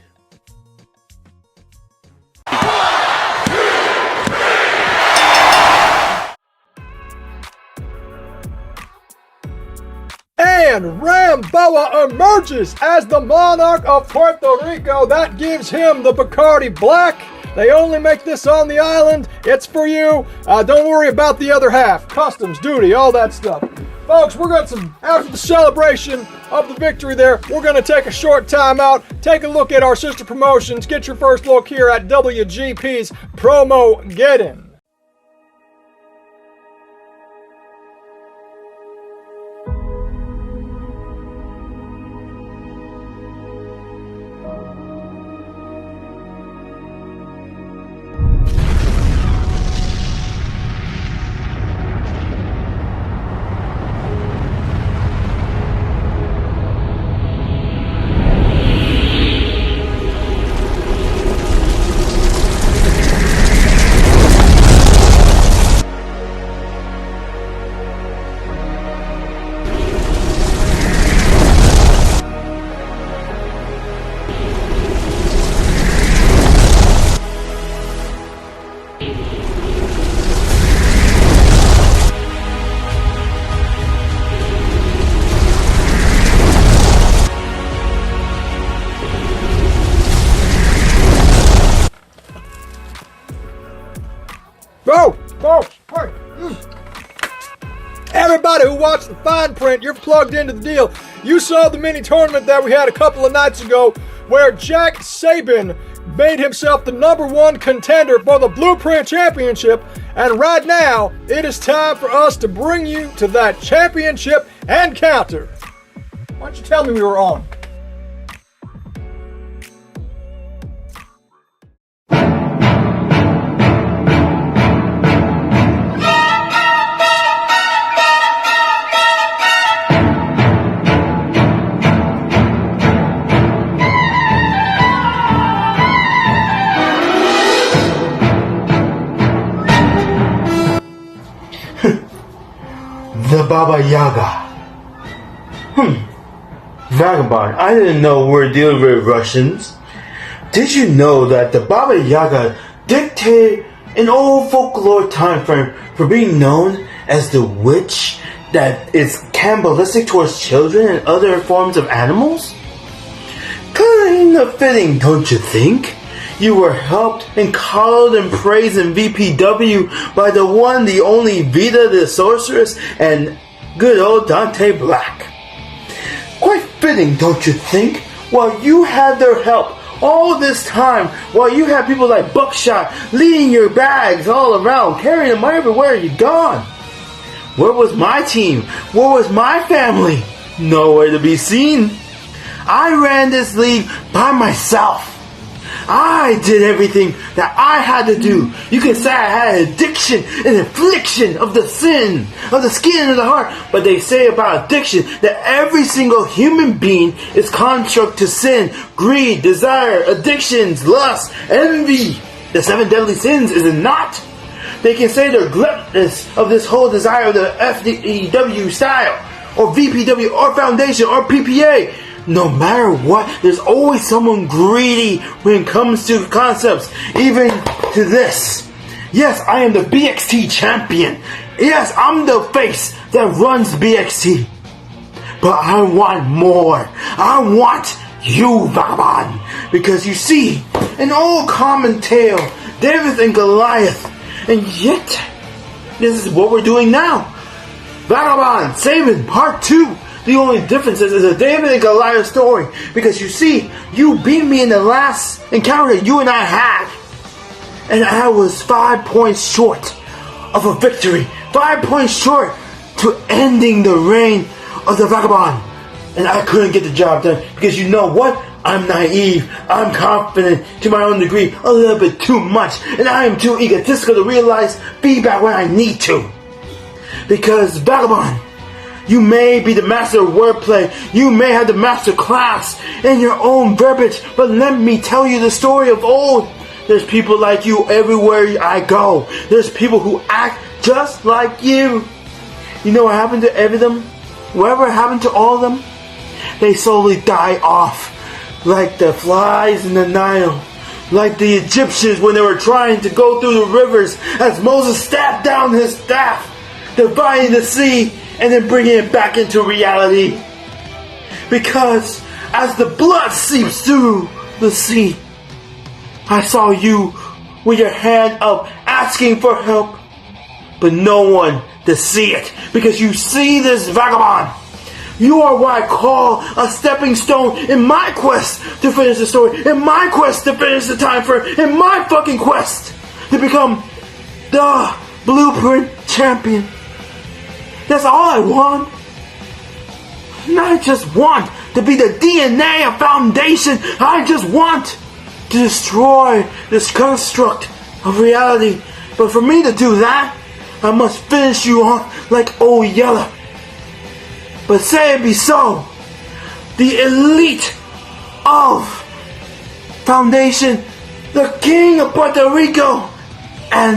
And Ramboa emerges as the monarch of Puerto Rico. That gives him the Bacardi Black. They only make this on the island. It's for you. Don't worry about the other half. Customs, duty, all that stuff. Folks, we're going to, after the celebration of the victory there, we're going to take a short time out, take a look at our sister promotions, get your first look here at WGP's Promo Get-In. Everybody who watched the fine print, you're plugged into the deal. You saw the mini tournament that we had a couple of nights ago where Jack Sabin made himself the #1 contender for the Blueprint Championship, and right now it is time for us to bring you to that championship encounter. Why don't you tell me we were on? The Baba Yaga. Vagabond, I didn't know we're dealing with Russians. Did you know that the Baba Yaga dictated an old folklore time frame for being known as the witch that is cannibalistic towards children and other forms of animals? Kind of fitting, don't you think? You were helped and coddled and praised in VPW by the one, the only Vita the Sorceress and good old Dante Black. Quite fitting, don't you think? While you had their help all this time, while you had people like Buckshot leading your bags all around, carrying them everywhere you'd gone. Where was my team? Where was my family? Nowhere to be seen. I ran this league by myself. I did everything that I had to do. You can say I had addiction and affliction of the sin, of the skin and the heart. But they say about addiction that every single human being is construct to sin, greed, desire, addictions, lust, envy. The 7 deadly sins, is it not? They can say they're gluttonous of this whole desire of the FNA style, or VPW, or Foundation, or PPA. No matter what, there's always someone greedy when it comes to concepts, even to this. Yes, I am the BXT champion. Yes, I'm the face that runs BXT. But I want more. I want you, Vagabond. Because you see, an old common tale, David and Goliath. And yet, this is what we're doing now. Vagabond, Saving, Part 2. The only difference is a David and Goliath story. Because you see, you beat me in the last encounter you and I had. And I was 5 points short of a victory. 5 points short to ending the reign of the Vagabond. And I couldn't get the job done. Because you know what? I'm naive. I'm confident to my own degree. A little bit too much. And I am too egotistical to realize feedback when I need to. Because Vagabond, you may be the master of wordplay. You may have the master class in your own verbiage. But let me tell you the story of old. There's people like you everywhere I go. There's people who act just like you. You know what happened to every of them? Whatever happened to all of them? They slowly die off. Like the flies in the Nile. Like the Egyptians when they were trying to go through the rivers as Moses stabbed down his staff, dividing the sea and then bringing it back into reality. Because as the blood seeps through the sea, I saw you with your hand up asking for help, but no one to see it. Because you see this Vagabond. You are what I call a stepping stone in my quest to finish the story, in my quest to finish the time frame, in my fucking quest to become the Blueprint Champion. That's all I want. And I just want to be the DNA of Foundation. I just want to destroy this construct of reality. But for me to do that, I must finish you off like old Yella. But say it be so, the elite of Foundation, the King of Puerto Rico, and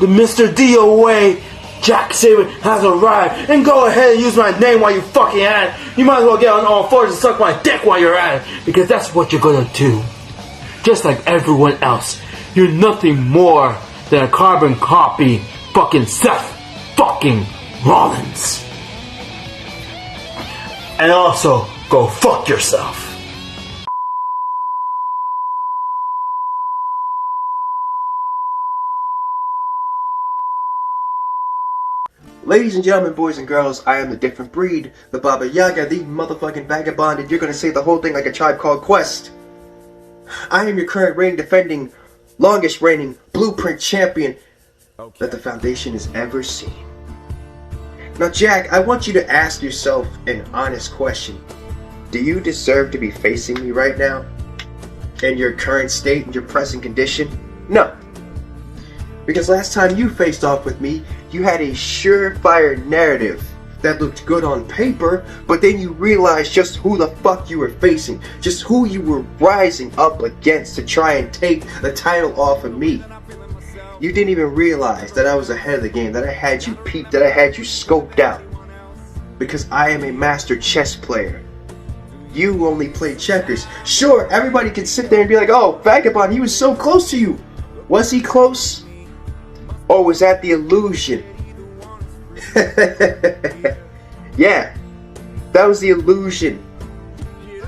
the Mr. DOA, Jack Saber, has arrived. And go ahead and use my name while you fucking at it. You might as well get on all fours and suck my dick while you're at it. Because that's what you're gonna do. Just like everyone else. You're nothing more than a carbon copy fucking Seth fucking Rollins. And also, go fuck yourself. Ladies and gentlemen, boys and girls, I am the different breed, the Baba Yaga, the motherfucking vagabond, and you're gonna say the whole thing like a Tribe Called Quest. I am your current reigning, defending, longest reigning Blueprint Champion that the Foundation has ever seen. Now, Jack, I want you to ask yourself an honest question. Do you deserve to be facing me right now? In your current state, in your present condition? No. Because last time you faced off with me, you had a surefire narrative that looked good on paper, but then you realized just who the fuck you were facing, just who you were rising up against to try and take the title off of me. You didn't even realize that I was ahead of the game, that I had you peeped, that I had you scoped out. Because I am a master chess player. You only play checkers. Sure, everybody can sit there and be like, oh, Vagabond, he was so close to you. Was he close? Or was that the illusion? Yeah, that was the illusion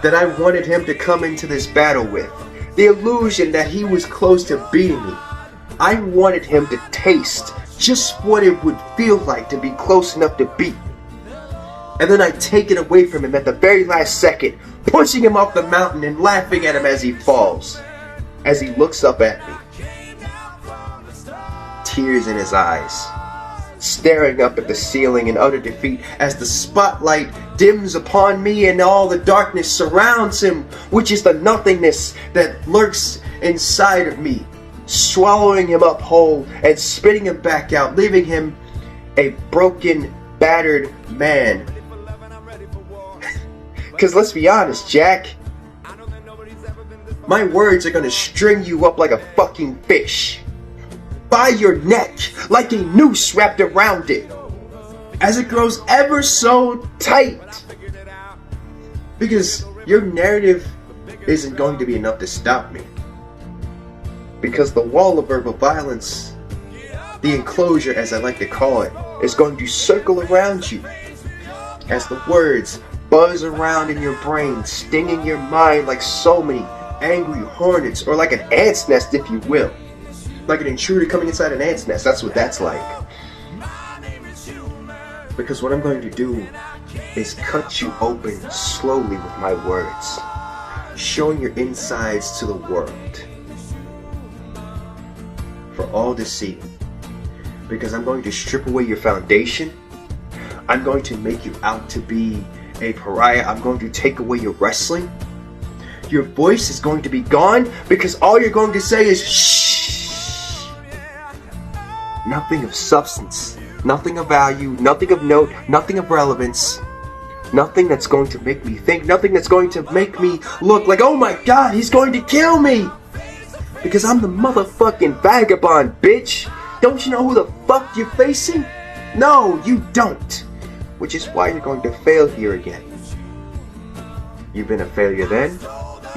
that I wanted him to come into this battle with. the illusion that he was close to beating me. I wanted him to taste just what it would feel like to be close enough to beat me. And then I take it away from him at the very last second, pushing him off the mountain and laughing at him as he falls, as he looks up at me. Tears in his eyes, staring up at the ceiling in utter defeat as the spotlight dims upon me and all the darkness surrounds him, which is the nothingness that lurks inside of me, swallowing him up whole and spitting him back out, leaving him a broken, battered man. Because let's be honest, Jack, my words are gonna string you up like a fucking fish, by your neck, like a noose wrapped around it, as it grows ever so tight. Because your narrative isn't going to be enough to stop me. Because the wall of verbal violence, the enclosure as I like to call it, is going to circle around you as the words buzz around in your brain, stinging your mind like so many angry hornets, or like an ant's nest, if you will. Like an intruder coming inside an ant's nest. That's what that's like. Because what I'm going to do is cut you open slowly with my words, showing your insides to the world for all to see. Because I'm going to strip away your foundation. I'm going to make you out to be a pariah. I'm going to take away your wrestling. Your voice is going to be gone because all you're going to say is shh. Nothing of substance, nothing of value, nothing of note, nothing of relevance. Nothing that's going to make me think, nothing that's going to make me look like, oh my god, he's going to kill me. Because I'm the motherfucking vagabond, bitch. Don't you know who the fuck you're facing? No, you don't. Which is why you're going to fail here again. You've been a failure then,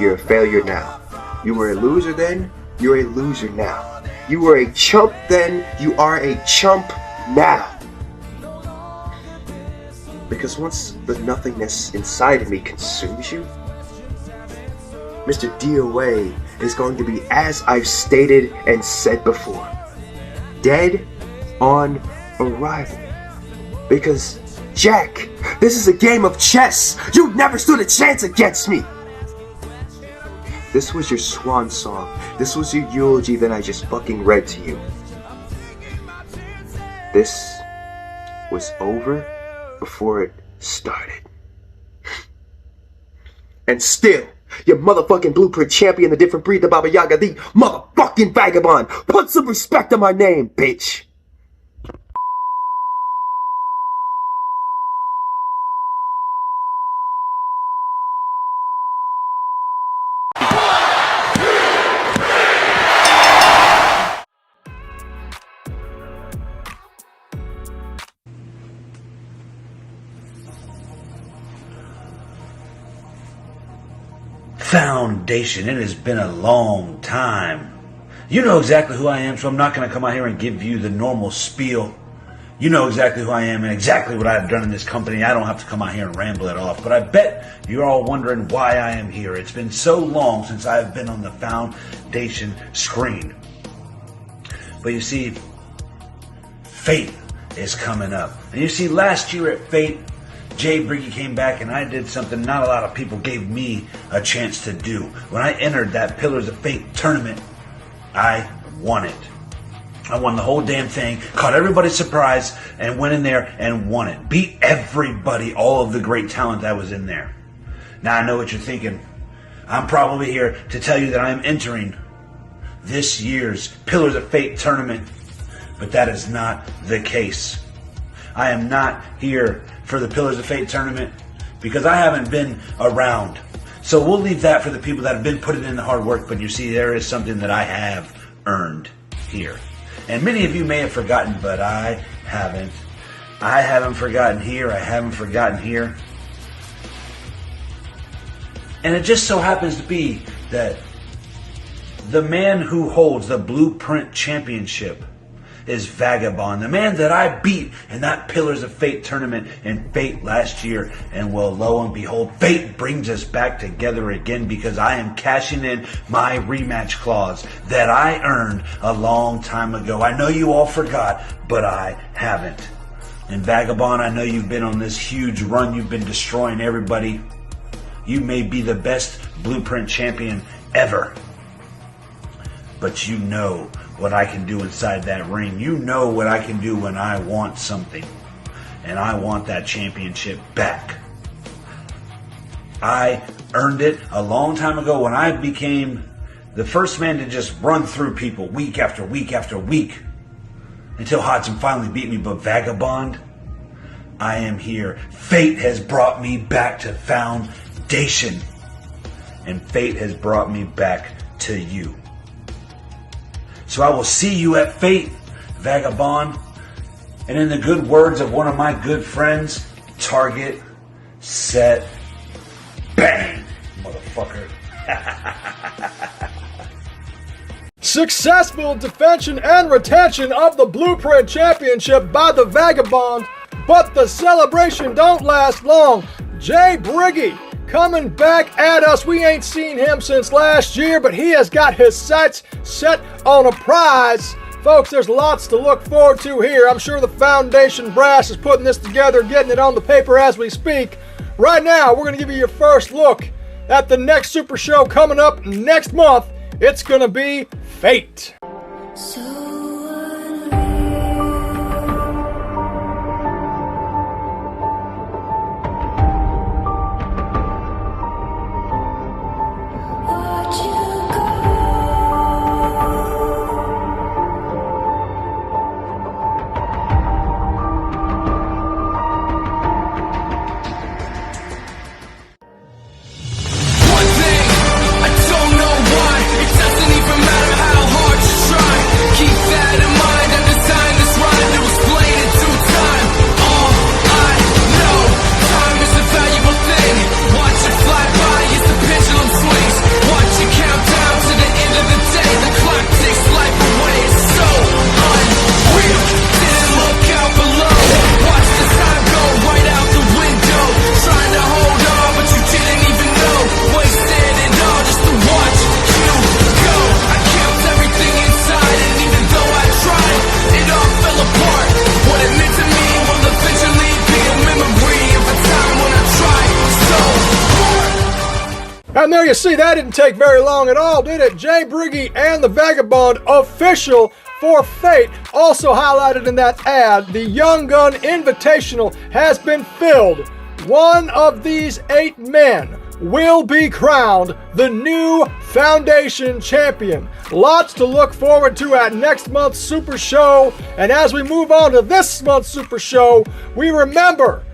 you're a failure now. You were a loser then, you're a loser now. You were a chump then, you are a chump now. Because once the nothingness inside of me consumes you, Mr. DOA is going to be as I've stated and said before. Dead on arrival. Because, Jack, this is a game of chess. You never stood a chance against me. This was your swan song. This was your eulogy that I just fucking read to you. This was over before it started. And still, your motherfucking blueprint champion, the different breed, the Baba Yaga, the motherfucking vagabond. Put some respect on my name, bitch. Foundation, it has been a long time. You know exactly who I am, so I'm not going to come out here and give you the normal spiel. You know exactly who I am and exactly what I've done in this company. I don't have to come out here and ramble it off, but I bet you're all wondering why I am here. It's been so long since I've been on the Foundation screen. But you see, Fate is coming up. And you see, last year at Fate, Jay Briggy came back and I did something not a lot of people gave me a chance to do. When I entered that Pillars of Fate tournament, I won it. I won the whole damn thing, caught everybody's surprise, and went in there and won it. Beat everybody, all of the great talent that was in there. Now I know what you're thinking. I'm probably here to tell you that I am entering this year's Pillars of Fate tournament, but that is not the case. I am not here for the Pillars of Fate tournament because I haven't been around. So we'll leave that for the people that have been putting in the hard work, but you see, there is something that I have earned here. And many of you may have forgotten, but I haven't. I haven't forgotten here. I haven't forgotten here. And it just so happens to be that the man who holds the Blueprint Championship is Vagabond, the man that I beat in that Pillars of Fate tournament in Fate last year. And well, lo and behold, Fate brings us back together again because I am cashing in my rematch clause that I earned a long time ago. I know you all forgot, but I haven't. And Vagabond, I know you've been on this huge run. You've been destroying everybody. You may be the best Blueprint champion ever. But you know what I can do inside that ring. You know what I can do when I want something. And I want that championship back. I earned it a long time ago when I became the first man to just run through people week after week after week until Hodgson finally beat me. But Vagabond, I am here. Fate has brought me back to Foundation. And Fate has brought me back to you. So I will see you at Fate, Vagabond. And in the good words of one of my good friends, target, set, bang, motherfucker. Successful defension and retention of the Blueprint Championship by the Vagabond, but the celebration don't last long. Jay Briggy coming back at us. We ain't seen him since last year, but he has got his sights set on a prize. Folks, there's lots to look forward to here. I'm sure the Foundation brass is putting this together, getting it on the paper as we speak. Right now, we're going to give you your first look at the next Super Show coming up next month. It's going to be Fate. And there you see, that didn't take very long at all, did it? Jay Briggy and the Vagabond official for Fate. Also highlighted in that ad, the Young Gun Invitational has been filled. One of these 8 men will be crowned the new Foundation champion. Lots to look forward to at next month's Super Show. And as we move on to this month's Super Show, we remember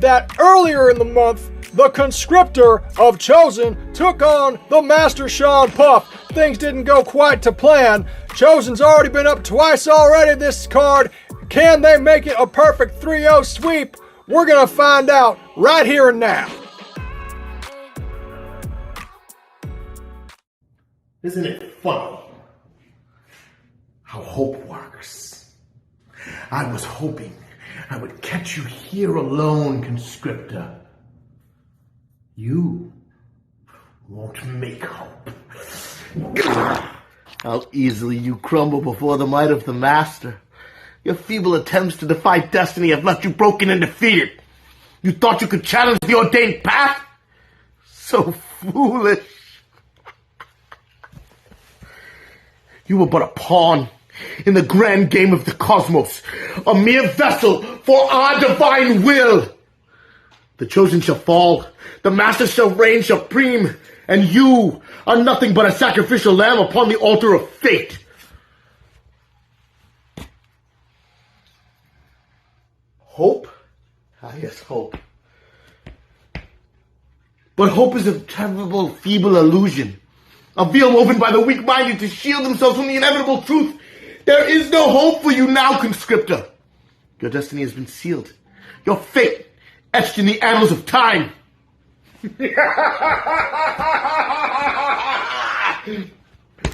that earlier in the month, the Conscriptor of Chosen took on the Master Shawn Puff. Things didn't go quite to plan. Chosen's already been up twice already this card. Can they make it a perfect 3-0 sweep? We're going to find out right here and now. Isn't it funny how hope works? I was hoping I would catch you here alone, Conscriptor. You won't make hope. How easily you crumble before the might of the Master. Your feeble attempts to defy destiny have left you broken and defeated. You thought you could challenge the ordained path? So foolish. You were but a pawn in the grand game of the cosmos, a mere vessel for our divine will. The chosen shall fall, the Master shall reign supreme, and you are nothing but a sacrificial lamb upon the altar of fate. Hope? Ah, yes, hope. But hope is a terrible, feeble illusion, a veil woven by the weak-minded to shield themselves from the inevitable truth. There is no hope for you now, Conscriptor. Your destiny has been sealed. Your fate etched in the annals of time.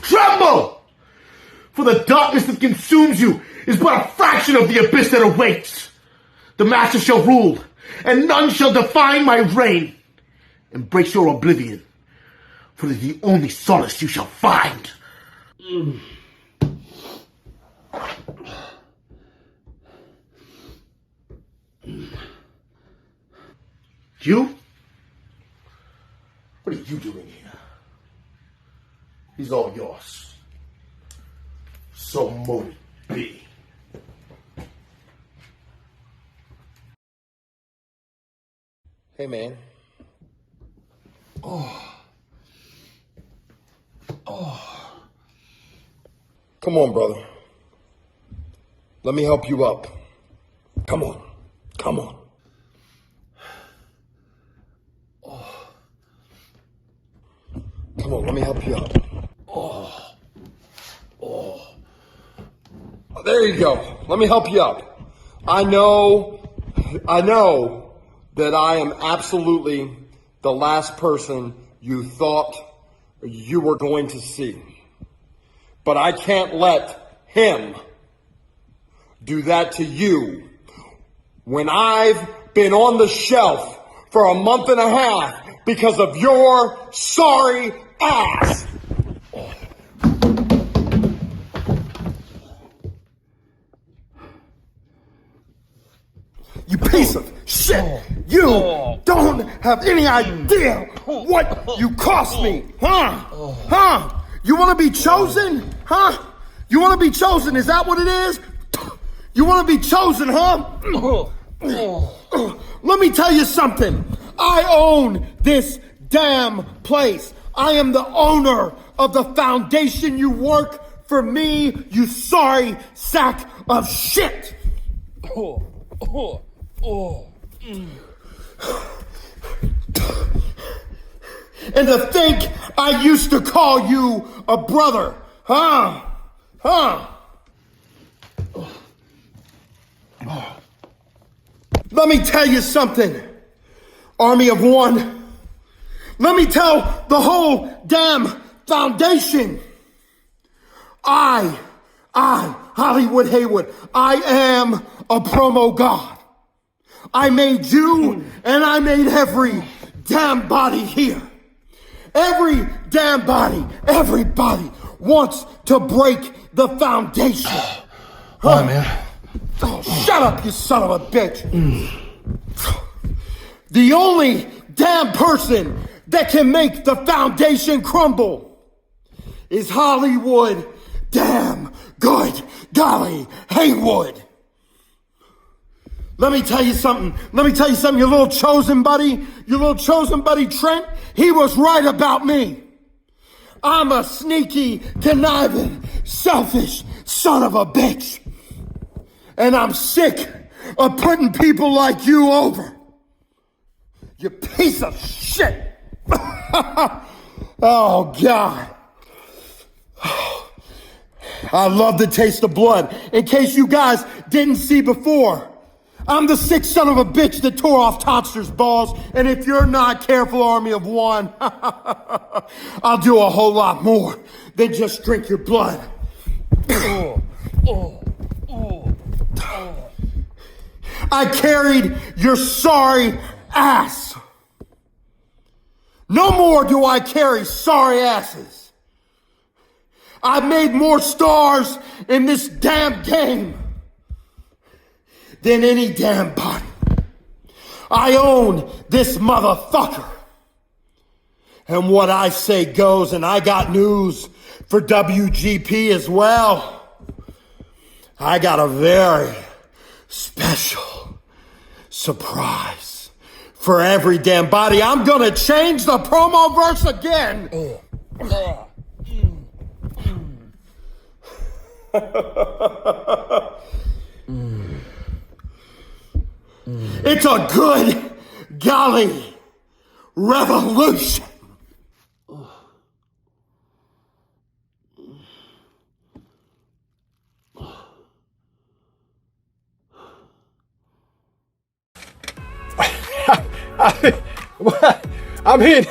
Tremble! For the darkness that consumes you is but a fraction of the abyss that awaits. The master shall rule, and none shall define my reign. Embrace your oblivion, for it is the only solace you shall find. You? What are you doing here? He's all yours. So mote it be. Hey, man. Come on, brother. Let me help you up. Come on. Come on. Come on, let me help you up. There you go. Let me help you up. I know that I am absolutely the last person you thought you were going to see. But I can't let him do that to you when I've been on the shelf for a month and a half because of your sorry ass. You piece of shit! You don't have any idea what you cost me! Huh? You wanna be chosen? Huh? You wanna be chosen? Is that what it is? You wanna be chosen, huh? Let me tell you something. I own this damn place. I am the owner of the foundation. You work for me, you sorry sack of shit! And to think I used to call you a brother, huh? Let me tell you something, Army of One. Let me tell the whole damn foundation. I, Hollywood Haywood, I am a promo god. I made you and I made every damn body here. Every damn body, everybody wants to break the foundation. Why, man? Oh, shut up, you son of a bitch. The only damn person that can make the foundation crumble is Hollywood damn good golly Haywood. Let me tell you something, your little chosen buddy Trent, he was right about me. I'm a sneaky, conniving, selfish son of a bitch. And I'm sick of putting people like you over. You piece of shit. Oh, God. I love the taste of blood. In case you guys didn't see before, I'm the sick son of a bitch that tore off Tonster's balls, and if you're not careful, Army of One, I'll do a whole lot more than just drink your blood. I carried your sorry ass. No more do I carry sorry asses. I've made more stars in this damn game than any damn body. I own this motherfucker. And what I say goes, and I got news for WGP as well. I got a very special surprise for every damn body. I'm gonna change the promo verse again. It's a good golly revolution. I mean,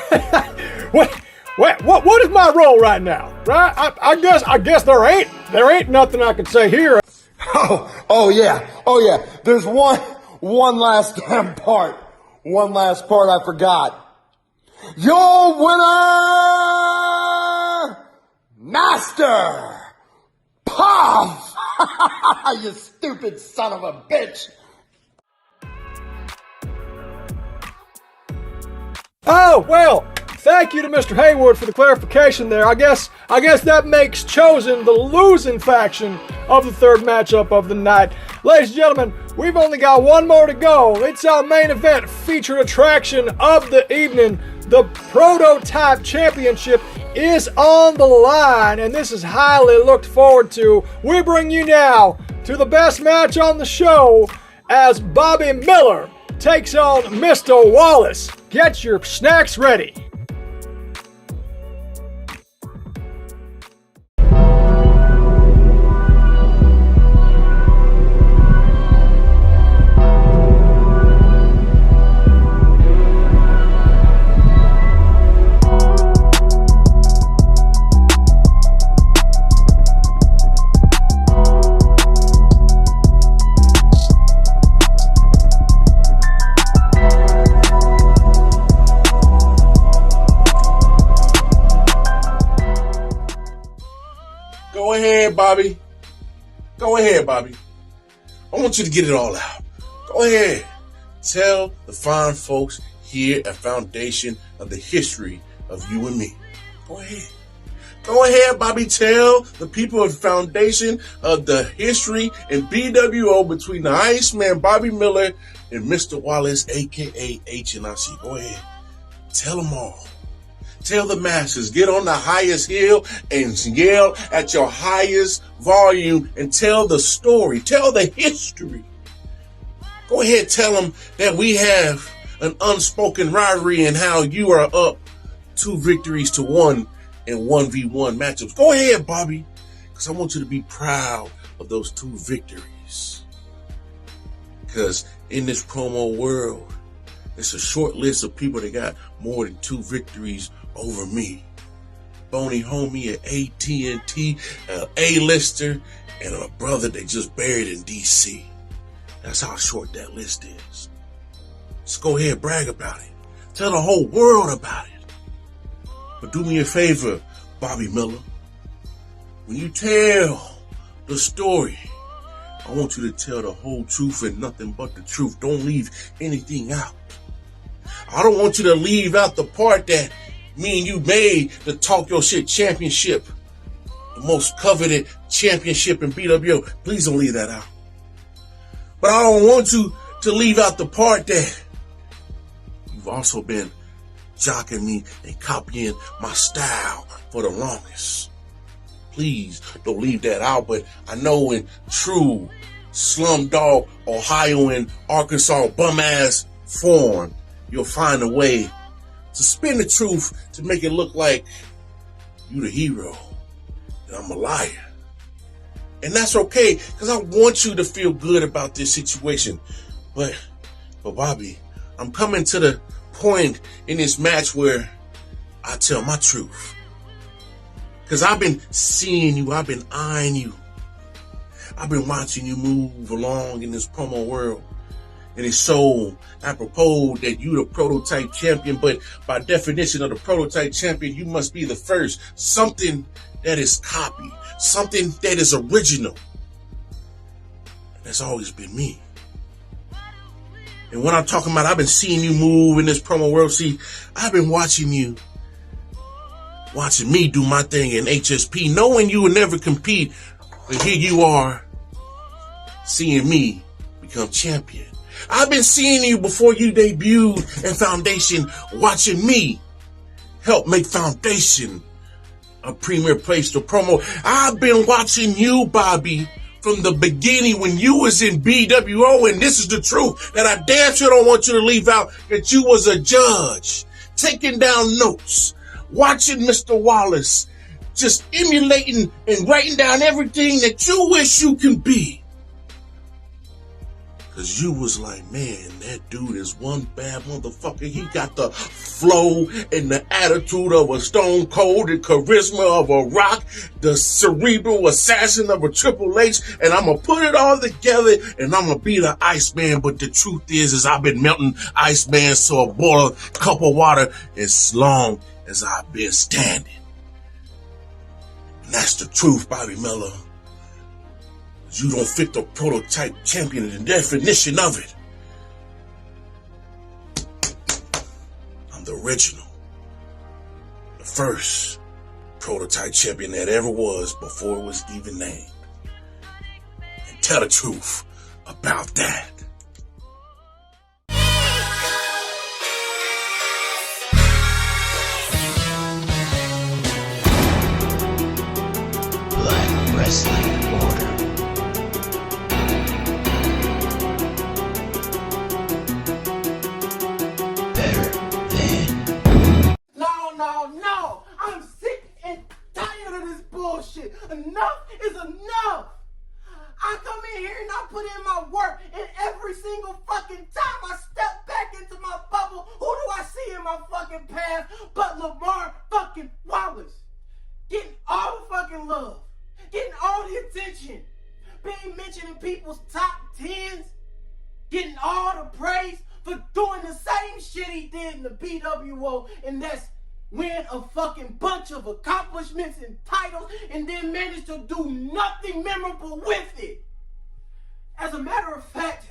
what is my role right now? Right? I guess there ain't nothing I can say here. Oh yeah. There's one last damn part. One last part I forgot. Your winner, Master Puff! You stupid son of a bitch! Oh, well, thank you to Mr. Haywood for the clarification there. I guess that makes Chosen the losing faction of the third matchup of the night. Ladies and gentlemen, we've only got one more to go. It's our main event featured attraction of the evening. The Prototype Championship is on the line, and this is highly looked forward to. We bring you now to the best match on the show as Bobby Miller takes on Mr. Wallace. Get your snacks ready. Bobby. Go ahead, Bobby. I want you to get it all out. Go ahead. Tell the fine folks here at Foundation of the history of you and me. Go ahead. Go ahead, Bobby. Tell the people of Foundation of the history and BWO between the Iceman, Bobby Miller, and Mr. Wallace, a.k.a. HNIC. Go ahead. Tell them all. Tell the masses, get on the highest hill and yell at your highest volume and tell the story, tell the history. Go ahead, tell them that we have an unspoken rivalry and how you are up 2 victories to 1 in 1v1 matchups. Go ahead, Bobby, because I want you to be proud of those 2 victories. Because in this promo world, it's a short list of people that got more than 2 victories over me. Boney Homie at AT&T, A-lister, and a brother they just buried in D.C. That's how short that list is. Just go ahead, brag about it. Tell the whole world about it. But do me a favor, Bobby Miller. When you tell the story, I want you to tell the whole truth and nothing but the truth. Don't leave anything out. I don't want you to leave out the part that me and you made the Talk Your Shit Championship, the most coveted championship in BWO. Please don't leave that out. But I don't want you to leave out the part that you've also been jocking me and copying my style for the longest. Please don't leave that out. But I know in true slumdog Ohioan Arkansas bum ass form, you'll find a way to spin the truth to make it look like you the hero and I'm a liar. And that's okay, because I want you to feel good about this situation. But Bobby, I'm coming to the point in this match where I tell my truth. Because I've been seeing you, I've been eyeing you. I've been watching you move along in this promo world. And it's so apropos that you the prototype champion, but by definition of the prototype champion, you must be the first. Something that is copied, something that is original. And that's always been me. And when I'm talking about, I've been seeing you move in this promo world. See, I've been watching me do my thing in HSP, knowing you would never compete. But here you are, seeing me become champion. I've been seeing you before you debuted in Foundation, watching me help make Foundation a premier place to promo. I've been watching you, Bobby, from the beginning when you was in BWO, and this is the truth that I damn sure don't want you to leave out, that you was a judge, taking down notes, watching Mr. Wallace, just emulating and writing down everything that you wish you can be. Cause you was like, man, that dude is one bad motherfucker. He got the flow and the attitude of a Stone Cold, the charisma of a Rock, the cerebral assassin of a Triple H, and I'm gonna put it all together and I'm gonna be the Iceman. But the truth is I've been melting Iceman so I boil a cup of water as long as I've been standing. And that's the truth, Bobby Miller. You don't fit the prototype champion in the definition of it. I'm the original. The first prototype champion that ever was before it was even named. And tell the truth about that. Black Wrestling Order. No, I'm sick and tired of this bullshit. Enough is enough. I come in here and I put in my work, and every single fucking time I step back into my bubble, who do I see in my fucking path but Lamar fucking Wallace? Getting all the fucking love, getting all the attention, being mentioned in people's top 10s, getting all the praise for doing the same shit he did in the BWO, and that's win a fucking bunch of accomplishments and titles and then manage to do nothing memorable with it. As a matter of fact,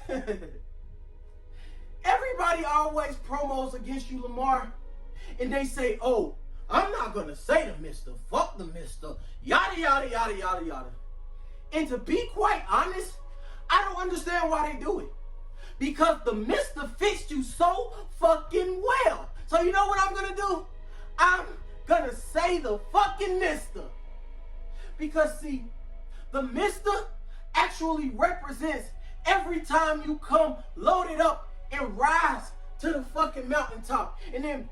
everybody always promos against you, Lamar, and they say, oh, I'm not gonna say the mister, fuck the mister, yada, yada, yada, yada, yada. And to be quite honest, I don't understand why they do it. Because the mister fits you so fucking well. So you know what I'm gonna do? I'm gonna say the fucking mister. Because see, the mister actually represents every time you come loaded up and rise to the fucking mountaintop. And then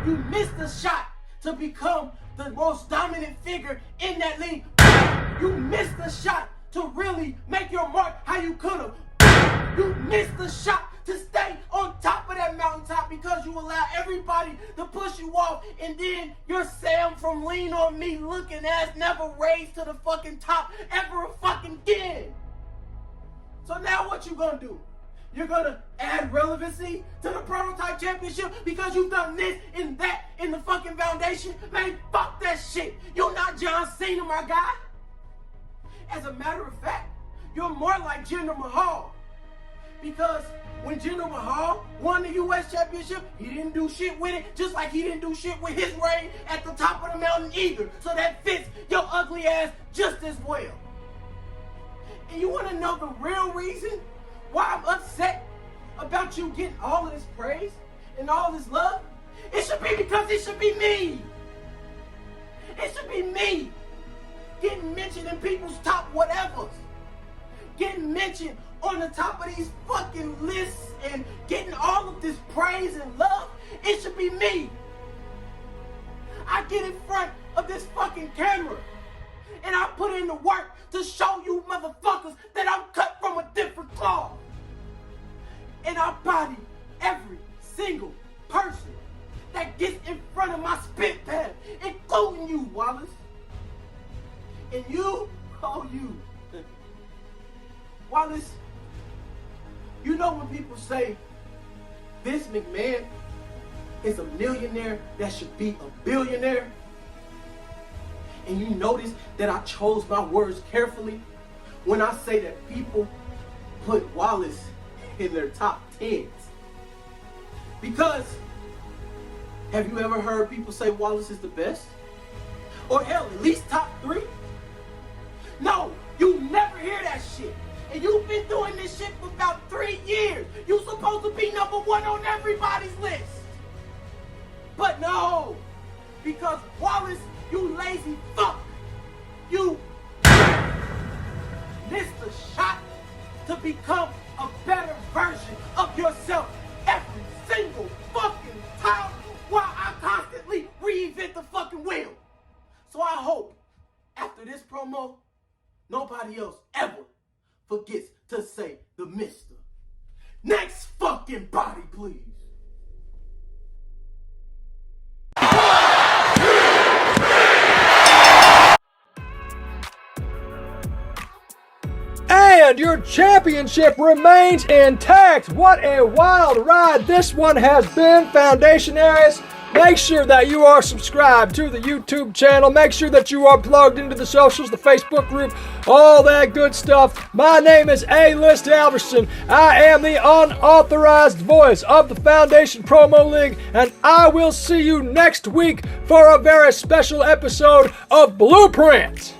you miss the shot to become the most dominant figure in that league. You missed the shot to really make your mark how you could have. You missed the shot to stay on top of that mountaintop because you allow everybody to push you off, and then you're Sam from Lean On Me looking ass never raised to the fucking top ever fucking again. So now what you gonna do? You're gonna add relevancy to the prototype championship because you've done this and that in the fucking foundation? Man, fuck that shit. You're not John Cena, my guy. As a matter of fact, you're more like Jinder Mahal. Because when Jinder Mahal won the U.S. Championship, he didn't do shit with it, just like he didn't do shit with his reign at the top of the mountain either. So that fits your ugly ass just as well. And you want to know the real reason why I'm upset about you getting all of this praise and all this love? It should be because it should be me. It should be me getting mentioned in people's top whatevers. Getting mentioned on the top of these fucking lists and getting all of this praise and love. It should be me. I get in front of this fucking camera and I put in the work to show you motherfuckers that I'm cut from a different cloth. And I body every single person that gets in front of my spit pad, including you, Wallace. And you, oh you. Wallace, you know when people say Vince McMahon is a millionaire that should be a billionaire? And you notice that I chose my words carefully when I say that people put Wallace in their top 10s. Because, have you ever heard people say Wallace is the best? Or hell, at least top 3? No, you never hear that shit. And you've been doing this shit for about 3 years. You're supposed to be number 1 on everybody's list. But no, because Wallace, you lazy fuck, you missed the shot to become a better version of yourself every single fucking time while I constantly reinvent the fucking wheel. So I hope after this promo, nobody else ever forgets to say the mister. Next fucking body, please. And your championship remains intact. What a wild ride this one has been, Foundationaries. Make sure that you are subscribed to the YouTube channel. Make sure that you are plugged into the socials, the Facebook group, all that good stuff. My name is A-List Alverson. I am the unauthorized voice of the Foundation Promo League, and I will see you next week for a very special episode of Blueprint.